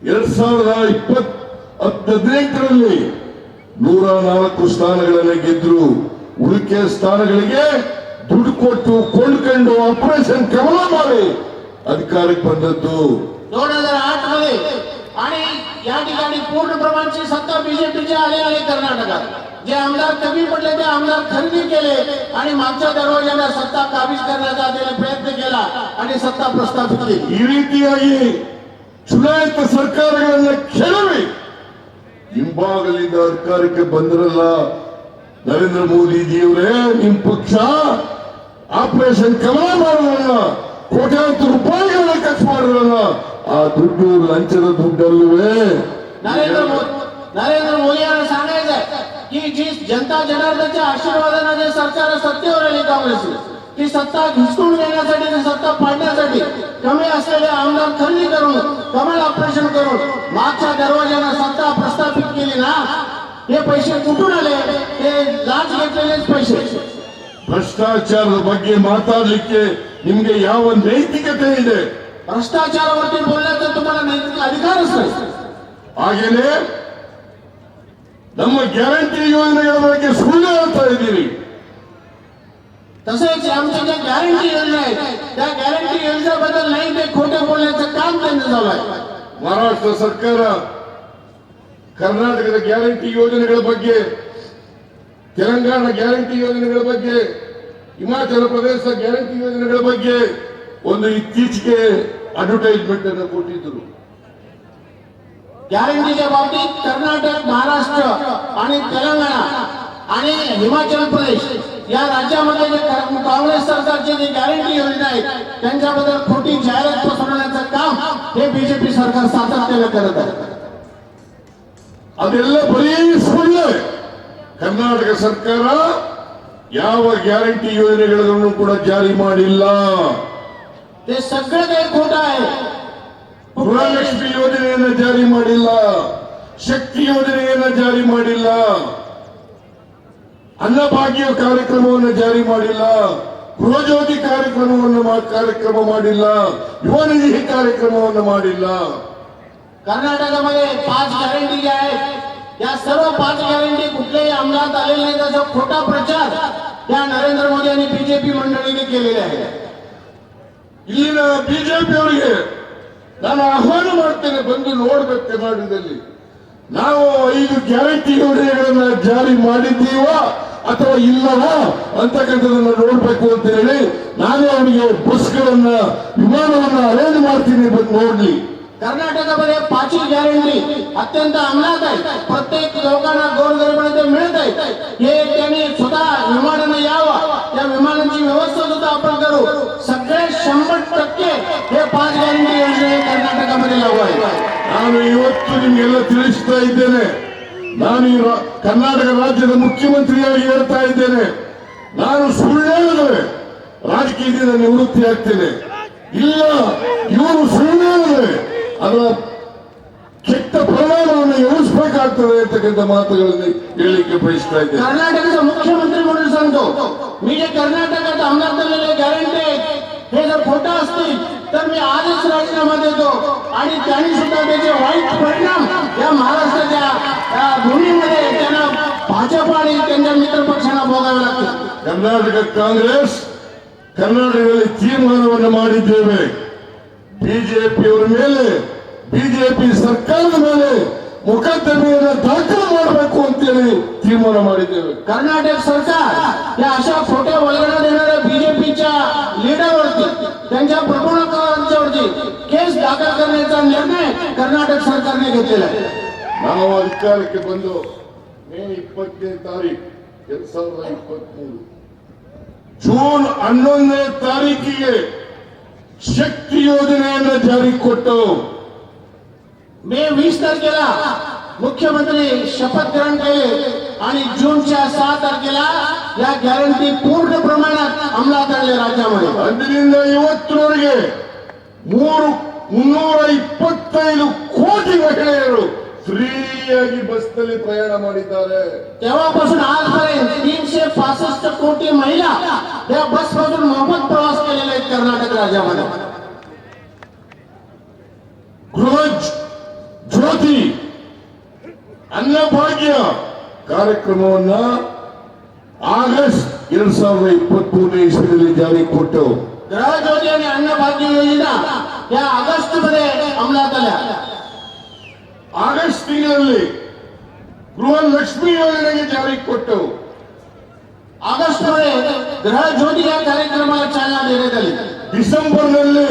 2018ರಲ್ಲಿ 104 ಸ್ಥಾನಗಳನ್ನು ಗೆದ್ರು. ಉಳಿಕೆ ಸ್ಥಾನಗಳಿಗೆ ದುಡ್ಡು ಕೊಟ್ಟು ಕೊಂಡ್ಕೊಂಡು ಆಪರೇಷನ್ ಕಮಲ ಮಾಡಿ ಅಧಿಕಾರಕ್ಕೆ ಬಂದದ್ದು. 2008 मध्ये आणि या ठिकाणी पूर्ण प्रमाणाची सत्ता बीजेपीची आली आहे. कर्नाटकात जे आमदार कमी पडले ते आमदार खरेदी केले आणि मागच्या दरवाजाला सत्ता काबीज करण्याचा त्यांनी प्रयत्न केला आणि सत्ता प्रस्थापित केली. ಈ ರೀತಿಯಾಗಿ ಚುನಾಯಿತ ಸರ್ಕಾರಗಳನ್ನು ಕೆಡವಿ ಹಿಂಭಾಗಲಿಂದ ಅಧಿಕಾರಕ್ಕೆ ಬಂದ್ರಲ್ಲ ನರೇಂದ್ರ ಮೋದಿಜಿಯವರೇ, ನಿಮ್ ಪಕ್ಷ ಆಪರೇಷನ್ ಕಮಲ ಮಾಡೋಣ, ಕೋಟ್ಯಾಂತರ ರೂಪಾಯಿಗಳನ್ನ ಖರ್ಚು ಮಾಡಿದ್ರಲ್ಲ, ಆ ದುಡ್ಡು ಲಂಚದ ದುಡ್ಡಲ್ವೇ? नरेंद्र मोदी यांना सांगायचंय की जी जनता जनार्दनच्या आशीर्वादाने जे सरकार सत्तेवर आली काँग्रेस ती सत्ता हिसकून घेण्यासाठी, ती सत्ता पाडण्यासाठी कमी असलेले आमदार खरेदी करून, कमल ऑपरेशन करून मागच्या दरवाज्यानं सत्ता प्रस्थापित केली ना, हे पैसे कुठून आले? ते लाच घेतलेलेच पैसे. ಭ್ರಷ್ಟಾಚಾರದ ಬಗ್ಗೆ ಮಾತಾಡಲಿಕ್ಕೆ ನಿಮ್ಗೆ ಯಾವ ನೈತಿಕತೆ ಇದೆ? भ्रष्टाचारावरती बोलण्याचा तुम्हाला नैतिक अधिकारच नाही. ಹಾಗೇನೆ ನಮ್ಮ ಗ್ಯಾರಂಟಿ ಯೋಜನೆಗಳ ಬಗ್ಗೆ ಸುಳ್ಳು ಹೇಳ್ತಾ ಇದ್ದೀರಿ. तसेच आमच्या ज्या गॅरंटी योजना आहेत त्या गॅरंटी योजनेबद्दल नाही ते खोटे बोलण्याचं काम त्यांचं चालू आहे. ಮಹಾರಾಷ್ಟ್ರ ಸರ್ಕಾರ ಕರ್ನಾಟಕದ ಗ್ಯಾರಂಟಿ ಯೋಜನೆಗಳ ಬಗ್ಗೆ, ತೆಲಂಗಾಣ ಗ್ಯಾರಂಟಿ ಯೋಜನೆಗಳ ಬಗ್ಗೆ, ಹಿಮಾಚಲ ಪ್ರದೇಶ ಗ್ಯಾರಂಟಿ ಯೋಜನೆಗಳ ಬಗ್ಗೆ ಒಂದು ಇತ್ತೀಚೆಗೆ ಅಡ್ವರ್ಟೈಸ್ಮೆಂಟ್ ಅನ್ನು ಕೊಟ್ಟಿದ್ದರು. गॅरंटीच्या बाबतीत कर्नाटक, महाराष्ट्र आणि तेलंगणा आणि हिमाचल प्रदेश या राज्यामध्ये जे काँग्रेस सरकारचे जे गॅरंटी योजना आहेत त्यांच्याबद्दल खोटी जाहिरात पसरवण्याचं काम हे बीजेपी सरकार सातत्याने करत आहे. ಅದೆಲ್ಲ ಬರೀ ಸುಳ್ಳು. ಕರ್ನಾಟಕ ಸರ್ಕಾರ ಯಾವ ಗ್ಯಾರಂಟಿ ಯೋಜನೆಗಳನ್ನು ಕೂಡ ಜಾರಿ ಮಾಡಿಲ್ಲ. ते सगळं काही खोटं आहे. ಗೃಹಲಕ್ಷ್ಮಿ ಯೋಜನೆಯನ್ನು ಜಾರಿ ಮಾಡಿಲ್ಲ, ಶಕ್ತಿ ಯೋಜನೆಯನ್ನು ಜಾರಿ ಮಾಡಿಲ್ಲ, ಅನ್ನಭಾಗ್ಯ ಕಾರ್ಯಕ್ರಮವನ್ನು ಜಾರಿ ಮಾಡಿಲ್ಲ, ಗೃಹಜ್ಯೋತಿ ಕಾರ್ಯಕ್ರಮ ಮಾಡಿಲ್ಲ, ಯುವ ನಿಧಿ ಕಾರ್ಯಕ್ರಮವನ್ನು ಮಾಡಿಲ್ಲ. कर्नाटकामध्ये 5 गॅरंटी ज्या आहेत या सर्व 5 गॅरंटी कुठल्याही अंमलात आलेल्या नाही, त्याचा खोटा प्रचार या नरेंद्र मोदी आणि बीजेपी मंडळीने केलेला आहे. ಇಲ್ಲಿನ ಬಿಜೆಪಿಯವರಿಗೆ ನಾನು ಆಹ್ವಾನ ಮಾಡ್ತೇನೆ, ಬಂದು ನೋಡ್ಬೇಕು ಕರ್ನಾಟಕದಲ್ಲಿ ನಾವು 5 ಗ್ಯಾರಂಟಿ ಯೋಜನೆಗಳನ್ನ ಜಾರಿ ಮಾಡಿದ್ದೀವಾ ಅಥವಾ ಇಲ್ಲವಾ ಅಂತಕ್ಕಂಥದನ್ನ ನೋಡ್ಬೇಕು ಅಂತ ಹೇಳಿ ನಾನೇ ಅವರಿಗೆ ಬಸ್ಗಳನ್ನ, ವಿಮಾನವನ್ನ ಅರೇಂಜ್ ಮಾಡ್ತೀನಿ, ಬಂದು ನೋಡ್ಲಿ. कर्नाटकामध्ये 5 गॅरंटी अत्यंत अंमलात आहे. प्रत्येक लोकांना गोरगरिबांना ते मिळत आहे. हे त्यांनी स्वतः विमानाने यावं, त्या विमानांची व्यवस्था सुद्धा आपण करू. सगळे 100% हे 5 गॅरंटी योजने कर्नाटकामध्ये लागू आहे. ನಾನು ಇವತ್ತು ನಿಮ್ಗೆಲ್ಲ ತಿಳಿಸ್ತಾ ಇದ್ದೇನೆ, ನಾನು ಕರ್ನಾಟಕ ರಾಜ್ಯದ ಮುಖ್ಯಮಂತ್ರಿಯಾಗಿ ಹೇಳ್ತಾ ಇದ್ದೇನೆ, ನಾನು ಸುಳ್ಳು ಹೇಳಿದ್ರೆ ರಾಜಕೀಯದಿಂದ ನಿವೃತ್ತಿ ಆಗ್ತೇನೆ. ಇಲ್ಲ, ಇವರು ಸುಳ್ಳು ಹೇಳಿದ್ರೆ ಅದರ ಕೆಟ್ಟ ಪರಿಣಾಮವನ್ನು ಎದುರಿಸಬೇಕಾಗ್ತದೆ ಅಂತಕ್ಕಂಥ ಮಾತುಗಳನ್ನು ಹೇಳಲಿಕ್ಕೆ ಬಯಸ್ತಾ ಇದ್ದೇನೆ. कर्नाटकाचा मुख्यमंत्री म्हणून सांगतो, मी जे कर्नाटकात अंमलात आलेले गॅरंटी हे जर खोटं असतील तर मी आजच राजीनामा देतो आणि त्यांनी सुद्धा त्याचे वाईट परिणाम या महाराष्ट्राच्या भूमीमध्ये त्यांना भाजप आणि त्यांच्या मित्र पक्षांना भोगावे लागतील. ಕರ್ನಾಟಕ ಕಾಂಗ್ರೆಸ್ ಕರ್ನಾಟಕದಲ್ಲಿ ತೀರ್ಮಾನವನ್ನು ಮಾಡಿದ್ದೇವೆ, ಬಿಜೆಪಿಯವರ ಮೇಲೆ, ಬಿಜೆಪಿ ಸರ್ಕಾರದ ಮೇಲೆ ಮೊಕದ್ದಮೆಯನ್ನು ದಾಖಲು ಮಾಡಬೇಕು ಅಂತೇಳಿ ತೀರ್ಮಾನ ಮಾಡಿದ್ದೇವೆ. कर्नाटक सरकार या अशा खोट्या वल्गना देणाऱ्या बीजेपीच्या लीडरवरती, त्यांच्या प्रमुखांवरती केस दाखल करण्याचा निर्णय कर्नाटक सरकारने घेतलेला आहे. ನಾವು ಅಧಿಕಾರಕ್ಕೆ ಬಂದು ಮೇ 20ನೇ ತಾರೀಕು 2023 ಜೂನ್ 11ನೇ ತಾರೀಕಿಗೆ ಶಕ್ತಿ ಯೋಜನೆಯನ್ನು ಜಾರಿಗೆ ಕೊಟ್ಟು मे 20 तारखेला मुख्यमंत्री शपथ ग्रहण केले आणि जूनच्या 6 तारखेला या गॅरंटी पूर्ण प्रमाणात अंमलात आणले राज्यामध्ये. ಅಂದಿನಿಂದ ಇವತ್ತಿನವರೆಗೆ 325 ಕೋಟಿ ಮಹಿಳೆಯರು ಫ್ರೀಯಾಗಿ ಬಸ್ನಲ್ಲಿ ಪ್ರಯಾಣ ಮಾಡಿದ್ದಾರೆ. तेव्हापासून आजपर्यंत 365 कोटी महिला या बस मधून मोफत प्रवास केलेले आहेत कर्नाटक राज्यामध्ये. ಗೃಹ ಜ್ಯೋತಿ ಅನ್ನಭಾಗ್ಯ ಕಾರ್ಯಕ್ರಮವನ್ನ ಆಗಸ್ಟ್ 2023 ಇಸ್ವಿಯಲ್ಲಿ ಜಾರಿ ಕೊಟ್ಟು गृहज्योती आणि अन्नभाग्य योजना या ऑगस्ट मध्ये अंमलात आल्या. ಆಗಸ್ಟ್ ತಿಂಗಳಲ್ಲಿ ಗೃಹಲಕ್ಷ್ಮಿ ಯೋಜನೆಗೆ ಜಾರಿ ಕೊಟ್ಟು ऑगस्ट मध्ये गृहज्योती या कार्यक्रमाला चालना देण्यात आली. ಡಿಸೆಂಬರ್ನಲ್ಲಿ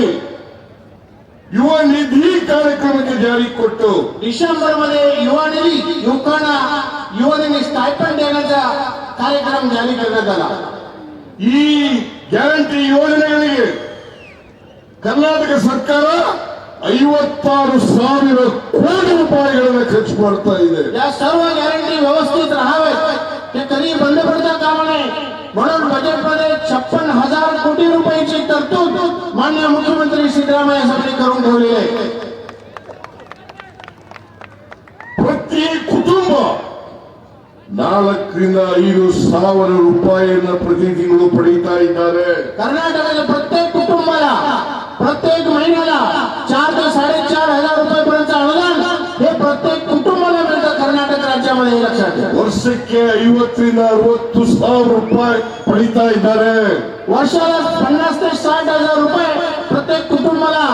युवा निधी ಕಾರ್ಯಕ್ರಮಕ್ಕೆ ಜಾರಿ ಕೊಟ್ಟು डिसेंबर मध्ये युवा निधी युवकांना युवकांनी स्टायपंड देण्याचा कार्यक्रम जारी करण्यात आला. ಈ ಗ್ಯಾರಂಟಿ ಯೋಜನೆಗಳಿಗೆ ಕರ್ನಾಟಕ ಸರ್ಕಾರ 56,000 ಕೋಟಿ ರೂಪಾಯಿಗಳನ್ನು ಖರ್ಚು ಮಾಡ್ತಾ ಇದೆ. या सर्व गॅरंटी व्यवस्थित राहावेत ते कधी बंद पडता कामा नये म्हणून बजेटमध्ये 56,000 कोटी रुपयाची तरतूद माननीय मुख्यमंत्री सिद्धरामय्या साहेबांनी करून ठेवली आहे. ಪ್ರತಿ ಕುಟುಂಬ 4,000 ರೂಪಾಯಿಯನ್ನು ಪ್ರತಿ ತಿಂಗಳು ಪಡೆಯುತ್ತಾ ಇದ್ದಾರೆ. कर्नाटकाच्या प्रत्येक कुटुंबाला प्रत्येक महिन्याला 4 ते 4,500 रुपयापर्यंत अनुदान हे प्रत्येक कुटुंबाला मिळतं कर्नाटक राज्यामध्ये. हे लक्षात घ्या. ವರ್ಷಕ್ಕೆ 50,000 ರೂಪಾಯಿ ಪಡಿತಾ ಇದ್ದಾರೆ. वर्षाला 50,000 ते 60,000 रुपये प्रत्येक कुटुंबाला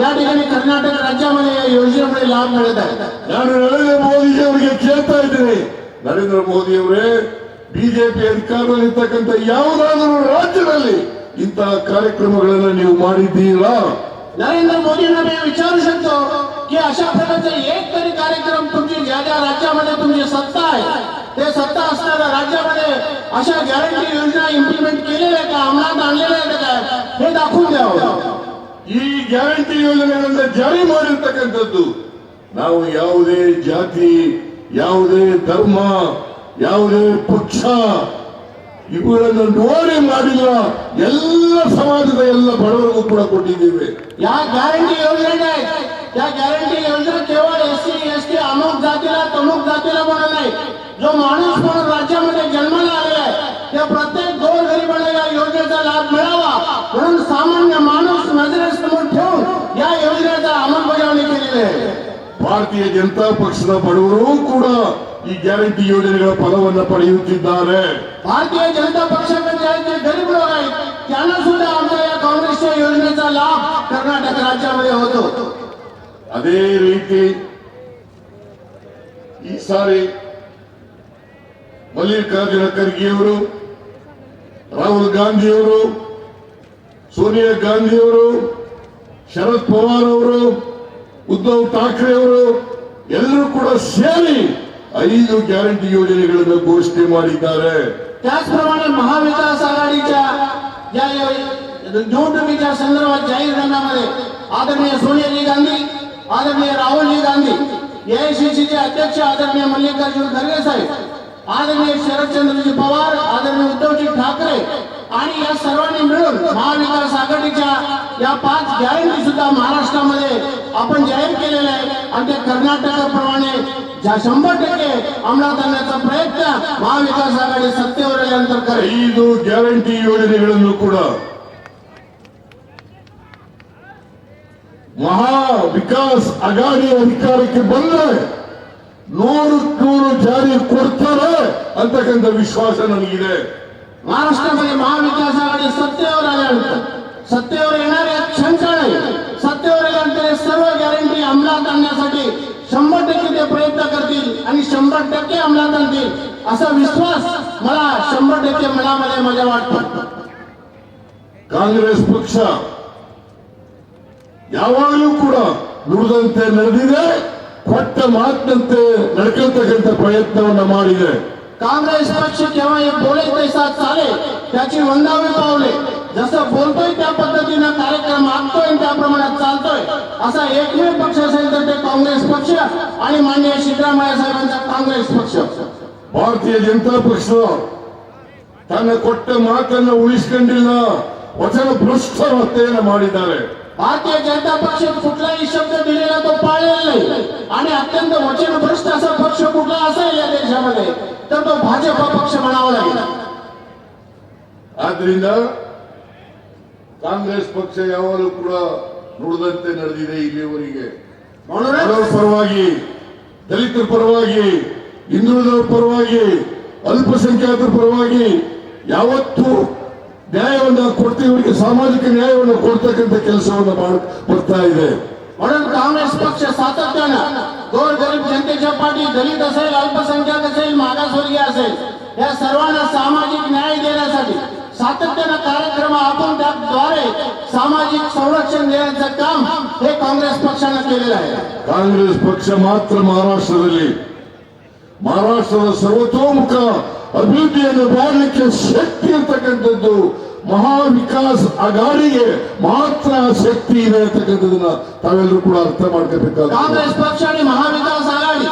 या ठिकाणी कर्नाटक राज्यामध्ये या योजनेमुळे लाभ मिळत आहे. ನಾನು ನರೇಂದ್ರ ಮೋದಿ ಅವರಿಗೆ ಕೇಳ್ತಾ ಇದ್ದೀನಿ, ನರೇಂದ್ರ ಮೋದಿ ಅವರೇ, ಬಿಜೆಪಿ ಅಧಿಕಾರದಲ್ಲಿರ್ತಕ್ಕಂಥ ಯಾವುದಾದರೂ ರಾಜ್ಯದಲ್ಲಿ ಇಂತಹ ಕಾರ್ಯಕ್ರಮಗಳನ್ನು ನೀವು ಮಾಡಿದ್ದೀರಾ? नरेंद्र मोदींना मी विचारू शकतो की अशा प्रकारचे एक तरी कार्यक्रम तुमची ज्या ज्या राज्यामध्ये तुमची सत्ता आहे ते सत्ता असणाऱ्या राज्यामध्ये अशा गॅरंटी योजना इम्प्लिमेंट केलेल्या आहेत का, अंमलात आणलेल्या आहेत का, हे दाखवून द्यावं. ಈ ಗ್ಯಾರಂಟಿ ಯೋಜನೆಗಳನ್ನು ಜಾರಿ ಮಾಡಿರ್ತಕ್ಕಂಥದ್ದು ನಾವು ಯಾವುದೇ ಜಾತಿ, ಯಾವುದೇ ಧರ್ಮ, ಯಾವುದೇ ಪಕ್ಷ ಇವುಗಳನ್ನು ನೋಡಿ ಮಾಡಿಲ್ಲ. ಎಲ್ಲ ಸಮಾಜದ ಎಲ್ಲ ಬಡವರಿಗೂ ಕೂಡ ಕೊಟ್ಟಿದ್ದೇವೆ. या गॅरंटी योजना आहेत त्या गॅरंटी योजना केवळ एससी एसटी अमुक जातीला तमुक जातीला म्हणून नाही, जो माणूस म्हणून राज्यामध्ये जन्माला आलेला आहे त्या प्रत्येक गोरगरिबाला या योजनेचा लाभ मिळावा म्हणून सामान्य माणूस नजरेसमोर ठेवून या योजनेचा अंमलबजावणी केलेली आहे. ಭಾರತೀಯ ಜನತಾ ಪಕ್ಷದ ಬಡವರು ಕೂಡ ಈ ಗ್ಯಾರಂಟಿ ಯೋಜನೆಗಳ ಫಲವನ್ನು ಪಡೆಯುತ್ತಿದ್ದಾರೆ. भारतीय जनता पक्षाकडे जे गरीब लोक आहेत त्यांना सुद्धा आमच्या या काँग्रेसच्या योजनेचा लाभ कर्नाटक राज्यामध्ये होतो. ಅದೇ ರೀತಿ ಈ ಸಾರಿ ಮಲ್ಲಿಕಾರ್ಜುನ ಖರ್ಗೆಯವರು, ರಾಹುಲ್ ಗಾಂಧಿಯವರು, ಸೋನಿಯಾ ಗಾಂಧಿಯವರು, ಶರದ್ ಪವಾರ್ ಅವರು, ಉದ್ಧವ್ ಠಾಕ್ರೆ ಅವರು ಎಲ್ಲರೂ ಕೂಡ ಸೇರಿ 5 ಗ್ಯಾರಂಟಿ ಯೋಜನೆಗಳನ್ನು ಘೋಷಣೆ ಮಾಡಿದ್ದಾರೆ. त्याचप्रमाणे महाविकास आघाडीच्या या निवडणुकीच्या संदर्भात जाहीरनाम्यामध्ये आदरणीय सोनियाजी गांधी, आदरणीय राहुलजी गांधी, एआयसीसीचे अध्यक्ष आदरणीय मल्लिकार्जुन खरगे साहेब, आदरणीय शरदचंद्रजी पवार, आदरणीय उद्धवजी ठाकरे आणि या सर्वांनी मिळून महाविकास आघाडीच्या या 5 गॅरंटी सुद्धा महाराष्ट्रामध्ये आपण जाहीर केलेल्या आहे आणि ते कर्नाटकाप्रमाणे 100% अंमलात आणण्याचा प्रयत्न महाविकास आघाडी सत्तेवर आल्यानंतर करेल. 5 ಗ್ಯಾರಂಟಿ ಯೋಜನೆಗಳನ್ನು ಕೂಡ ಮಹಾ ವಿಕಾಸ್ ಅಘಾಡಿ ಅಧಿಕಾರಕ್ಕೆ ಬಂದ್ರೆ 100% ಜಾರಿ ಕೊಡ್ತಾರೆ ಅಂತಕ್ಕಂಥ ವಿಶ್ವಾಸ ನನಗಿದೆ. महाराष्ट्रामध्ये महाविकास आघाडी सत्तेवर आल्यानंतर सत्तेवर येणाऱ्या क्षणचा नाही, सत्तेवर आल्यानंतर हे सर्व गॅरंटी अंमलात आणण्यासाठी 100% ते प्रयत्न करतील आणि 100% अंमलात आणतील असा विश्वास मला 100% मनामध्ये माझ्या वाटतो. ಕಾಂಗ್ರೆಸ್ ಪಕ್ಷ ಯಾವಾಗಲೂ ಕೂಡ ನುಡಿದಂತೆ ನಡೆದಿದೆ, ಕೊಟ್ಟ ಮಾತಿನಂತೆ ನಡ್ಕೊಳ್ತಕ್ಕಂಥ ಪ್ರಯತ್ನವನ್ನ ಮಾಡಿದೆ. काँग्रेस पक्ष केव्हा हे बोले तैसा चाले त्याची वंदावी पावले, जसं बोलतोय त्या पद्धतीनं कार्यक्रम आखतोय त्या प्रमाणात चालतोय असा एकमेव पक्ष असेल तर ते काँग्रेस पक्ष आणि माननीय सिद्धरामय्या साहेबांचा काँग्रेस पक्ष. ಭಾರತೀಯ ಜನತಾ ಪಕ್ಷ ತನ್ನ ಕೊಟ್ಟ ಮಾತನ್ನು ಉಳಿಸಿಕೊಂಡಿಲ್ಲ, ವಚನ ಭ್ರಷ್ಟತೆಯನ್ನು ಮಾಡಿದ್ದಾರೆ. भारतीय जनता पक्ष कुठलाही शब्द दिलेला तो पाळलेला नाही आणि अत्यंत वचनभ्रष्ट असा पक्ष कुठला असेल या देशामध्ये तर तो भाजप पक्ष म्हणावा लागेल. ಆದ್ರಿಂದ ಕಾಂಗ್ರೆಸ್ ಪಕ್ಷ ಯಾವಾಗಲೂ ಕೂಡ ನುಡಿದಂತೆ ನಡೆದಿದೆ ಇಲ್ಲಿಯವರೆಗೆ. म्हणूनच ಬಡವರ ಪರವಾಗಿ, ದಲಿತರ ಪರವಾಗಿ, ಹಿಂದುಳಿದವರ ಪರವಾಗಿ, ಅಲ್ಪಸಂಖ್ಯಾತರ ಪರವಾಗಿ ಯಾವತ್ತೂ ನ್ಯಾಯವನ್ನು ಕೊಡ್ತೀವರಿಗೆ ಸಾಮಾಜಿಕ ನ್ಯಾಯವನ್ನು ಕೊಡ್ತಕ್ಕಂಥ ಕೆಲಸವನ್ನು ಬರ್ತಾ ಇದೆ. म्हणून काँग्रेस पक्ष सातत्यानं गोरगरीब जनतेच्या पाठी, दलित असेल, अल्पसंख्याक असेल, मागासवर्गीय असेल या सर्वांना सामाजिक न्याय देण्यासाठी सातत्यानं कार्यक्रम आखून त्याद्वारे सामाजिक संरक्षण देण्याचं काम हे काँग्रेस पक्षानं केलेलं आहे. ಕಾಂಗ್ರೆಸ್ ಪಕ್ಷ ಮಾತ್ರ ಮಹಾರಾಷ್ಟ್ರದ ಸರ್ವತೋಮುಖ ಅಭಿವೃದ್ಧಿಯನ್ನು ಮಾಡಲಿಕ್ಕೆ ಶಕ್ತಿ ಇರ್ತಕ್ಕಂಥದ್ದು ಮಹಾವಿಕಾಸ್ ಅಗಾಡಿಗೆ ಮಾತ್ರ ಶಕ್ತಿ ಇದೆ ಅಂತಕ್ಕಂಥದನ್ನ ತಾವೆಲ್ಲರೂ ಕೂಡ ಅರ್ಥ ಮಾಡ್ಕೋಬೇಕಾಗುತ್ತೆ. काँग्रेस पक्ष आणि महाविकास आघाडी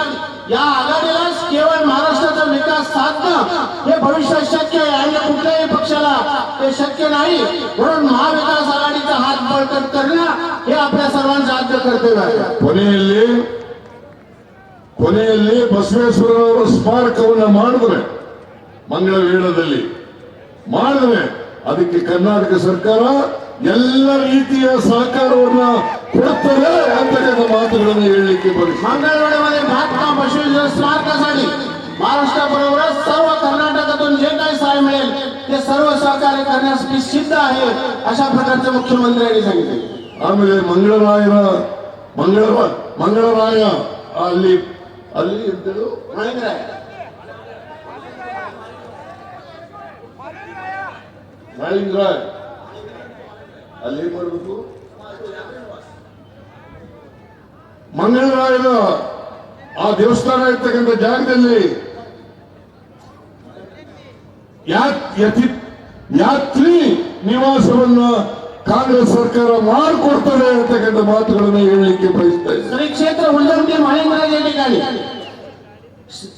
या आघाडीलाच केवळ महाराष्ट्राचा विकास साधणं हे भविष्यात शक्य आहे. अन्य कुठल्याही पक्षाला ते शक्य नाही. म्हणून महाविकास आघाडीचा हात बळकट करणं हे आपल्या सर्वांचं आद्य कर्तव्य आहे. ಕೊನೆಯಲ್ಲಿ ಬಸವೇಶ್ವರರವರ ಸ್ಮಾರಕವನ್ನ ಮಾಡಿದ್ರೆ ಮಂಗಳವೇಳದಲ್ಲಿ ಮಾಡಿದ್ರೆ ಅದಕ್ಕೆ ಕರ್ನಾಟಕ ಸರ್ಕಾರ ಎಲ್ಲ ರೀತಿಯ ಸಹಕಾರವನ್ನ ಕೊಡ್ತದೆ ಅಂತಕ್ಕಂಥ ಮಾತುಗಳನ್ನು ಹೇಳಲಿಕ್ಕೆ ಬಯಸ್ತೀನಿ. मंगळवेढ्यामध्ये महात्मा बसवेश्वर स्मारकासाठी महाराष्ट्राबरोबरच सर्व कर्नाटकातून जे काही सहाय्य मिळेल ते सर्व सहकार्य करण्यास मी सिद्ध आहे अशा प्रकारचे मुख्यमंत्र्यांनी सांगितले. ಆಮೇಲೆ ಮಂಗಳರಾಯ ಅಲ್ಲಿ ಎಂತೇಳು माणिकराय ಮಾಳಿಂಗರಾಯ್ ಅಲ್ಲಿ ಏನ್ ಮಾಡ್ಬೇಕು? ಮಂಗಳರಾಯನ ಆ ದೇವಸ್ಥಾನ ಇರ್ತಕ್ಕಂಥ ಜಾಗದಲ್ಲಿ ಯಾತ್ರಿ ನಿವಾಸವನ್ನ ಕಾಂಗ್ರೆಸ್ ಸರ್ಕಾರ ಮಾಡಿಕೊಡ್ತದೆ ಅಂತಕ್ಕಂಥ ಮಾತುಗಳನ್ನು ಹೇಳಲಿಕ್ಕೆ ಬಯಸ್ತಾ ಇದ್ದಾರೆ. श्री क्षेत्र उल्लंघे माळिंगराज या ठिकाणी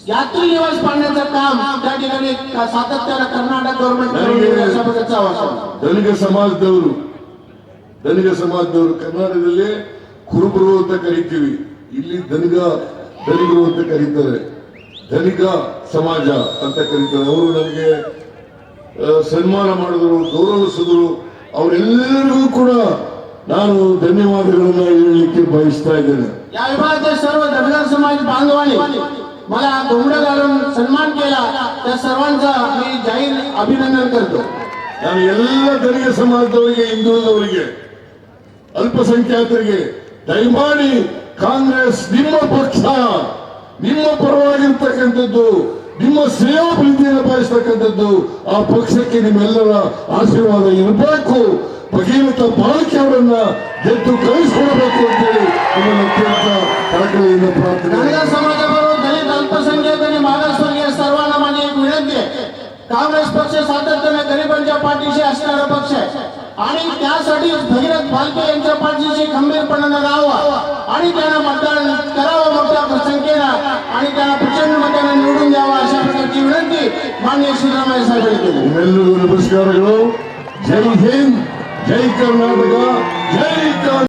यात्री निवास पाडण्याचं काम त्या ठिकाणी सातत्यानं कर्नाटक गव्हर्नमेंट अशा प्रकारचा आवाज आहे. ಧನಿಕ ಸಮಾಜದವರು ಕರ್ನಾಟಕದಲ್ಲಿ ಕುರುಬರು ಅಂತ ಕರಿತೀವಿ, ಇಲ್ಲಿ ಧನಿಕರು ಅಂತ ಕರೀತಾರೆ, ಧನಿಕ ಸಮಾಜ ಅಂತ ಕರೀತಾರೆ. ಅವರು ನನಗೆ ಸನ್ಮಾನ ಮಾಡಿದ್ರು, ಗೌರವಿಸಿದ್ರು. ಅವರೆಲ್ಲರಿಗೂ ಕೂಡ ನಾನು ಧನ್ಯವಾದಗಳನ್ನ ಹೇಳಲಿಕ್ಕೆ ಬಯಸ್ತಾ ಇದ್ದೇನೆ. या विभागातील सर्व धनगर समाज बांधवांनी मला घोंगडे घालून सन्मान केला, त्या सर्वांचा मी जाहीर अभिनंदन करतो. ನಾನು ಎಲ್ಲ ಧನಿಕ ಸಮಾಜದವರಿಗೆ, ಹಿಂದುಳಿದವರಿಗೆ, ಅಲ್ಪಸಂಖ್ಯಾತರಿಗೆ ದಯಮಾಡಿ ಕಾಂಗ್ರೆಸ್ ನಿಮ್ಮ ಪಕ್ಷ, ನಿಮ್ಮ ಪರವಾಗಿರ್ತಕ್ಕಂಥದ್ದು, ನಿಮ್ಮ ಶ್ರೇಯೋಭಿವೃದ್ಧಿಯನ್ನು ಬಯಸ್ತಕ್ಕಂಥದ್ದು. ಆ ಪಕ್ಷಕ್ಕೆ ನಿಮ್ಮೆಲ್ಲರ ಆಶೀರ್ವಾದ ಇರಬೇಕು. ಭಗೀರಥ ಬಾಲಕಿ ಅವರನ್ನ ಗೆದ್ದು ಕಳಿಸಿಕೊಡಬೇಕು ಅಂತೇಳಿ ನಿಮ್ಮನ್ನು ಅತ್ಯಂತ ಕಳಕಳಿಯಿಂದ ಪ್ರಾರ್ಥನೆ. धनगर समाजाबरोबर दलित अल्पसंख्याक आणि मागासवर्गीय सर्वांना माझी एक विनंती आहे. काँग्रेस पक्ष सातत्याने गरिबांच्या पाठीशी असणारा पक्ष आहे आणि त्यासाठीच भगीरथ भालके यांच्या पाठीशी खंबीरपणाने राहावं आणि त्यांना मतदान करावं मोठ्या संख्येनं आणि त्यांना प्रचंड मताने निवडून द्यावं अशा प्रकारची विनंती माननीय सिद्धरामಯ್ಯ साहेबांनी केली. ನಿಮ್ಮೆಲ್ಲರಿಗೂ ನಮಸ್ಕಾರಗಳು. ಜೈ ಹಿಂದ್, ಜೈ ಕರ್ನಾಟಕ.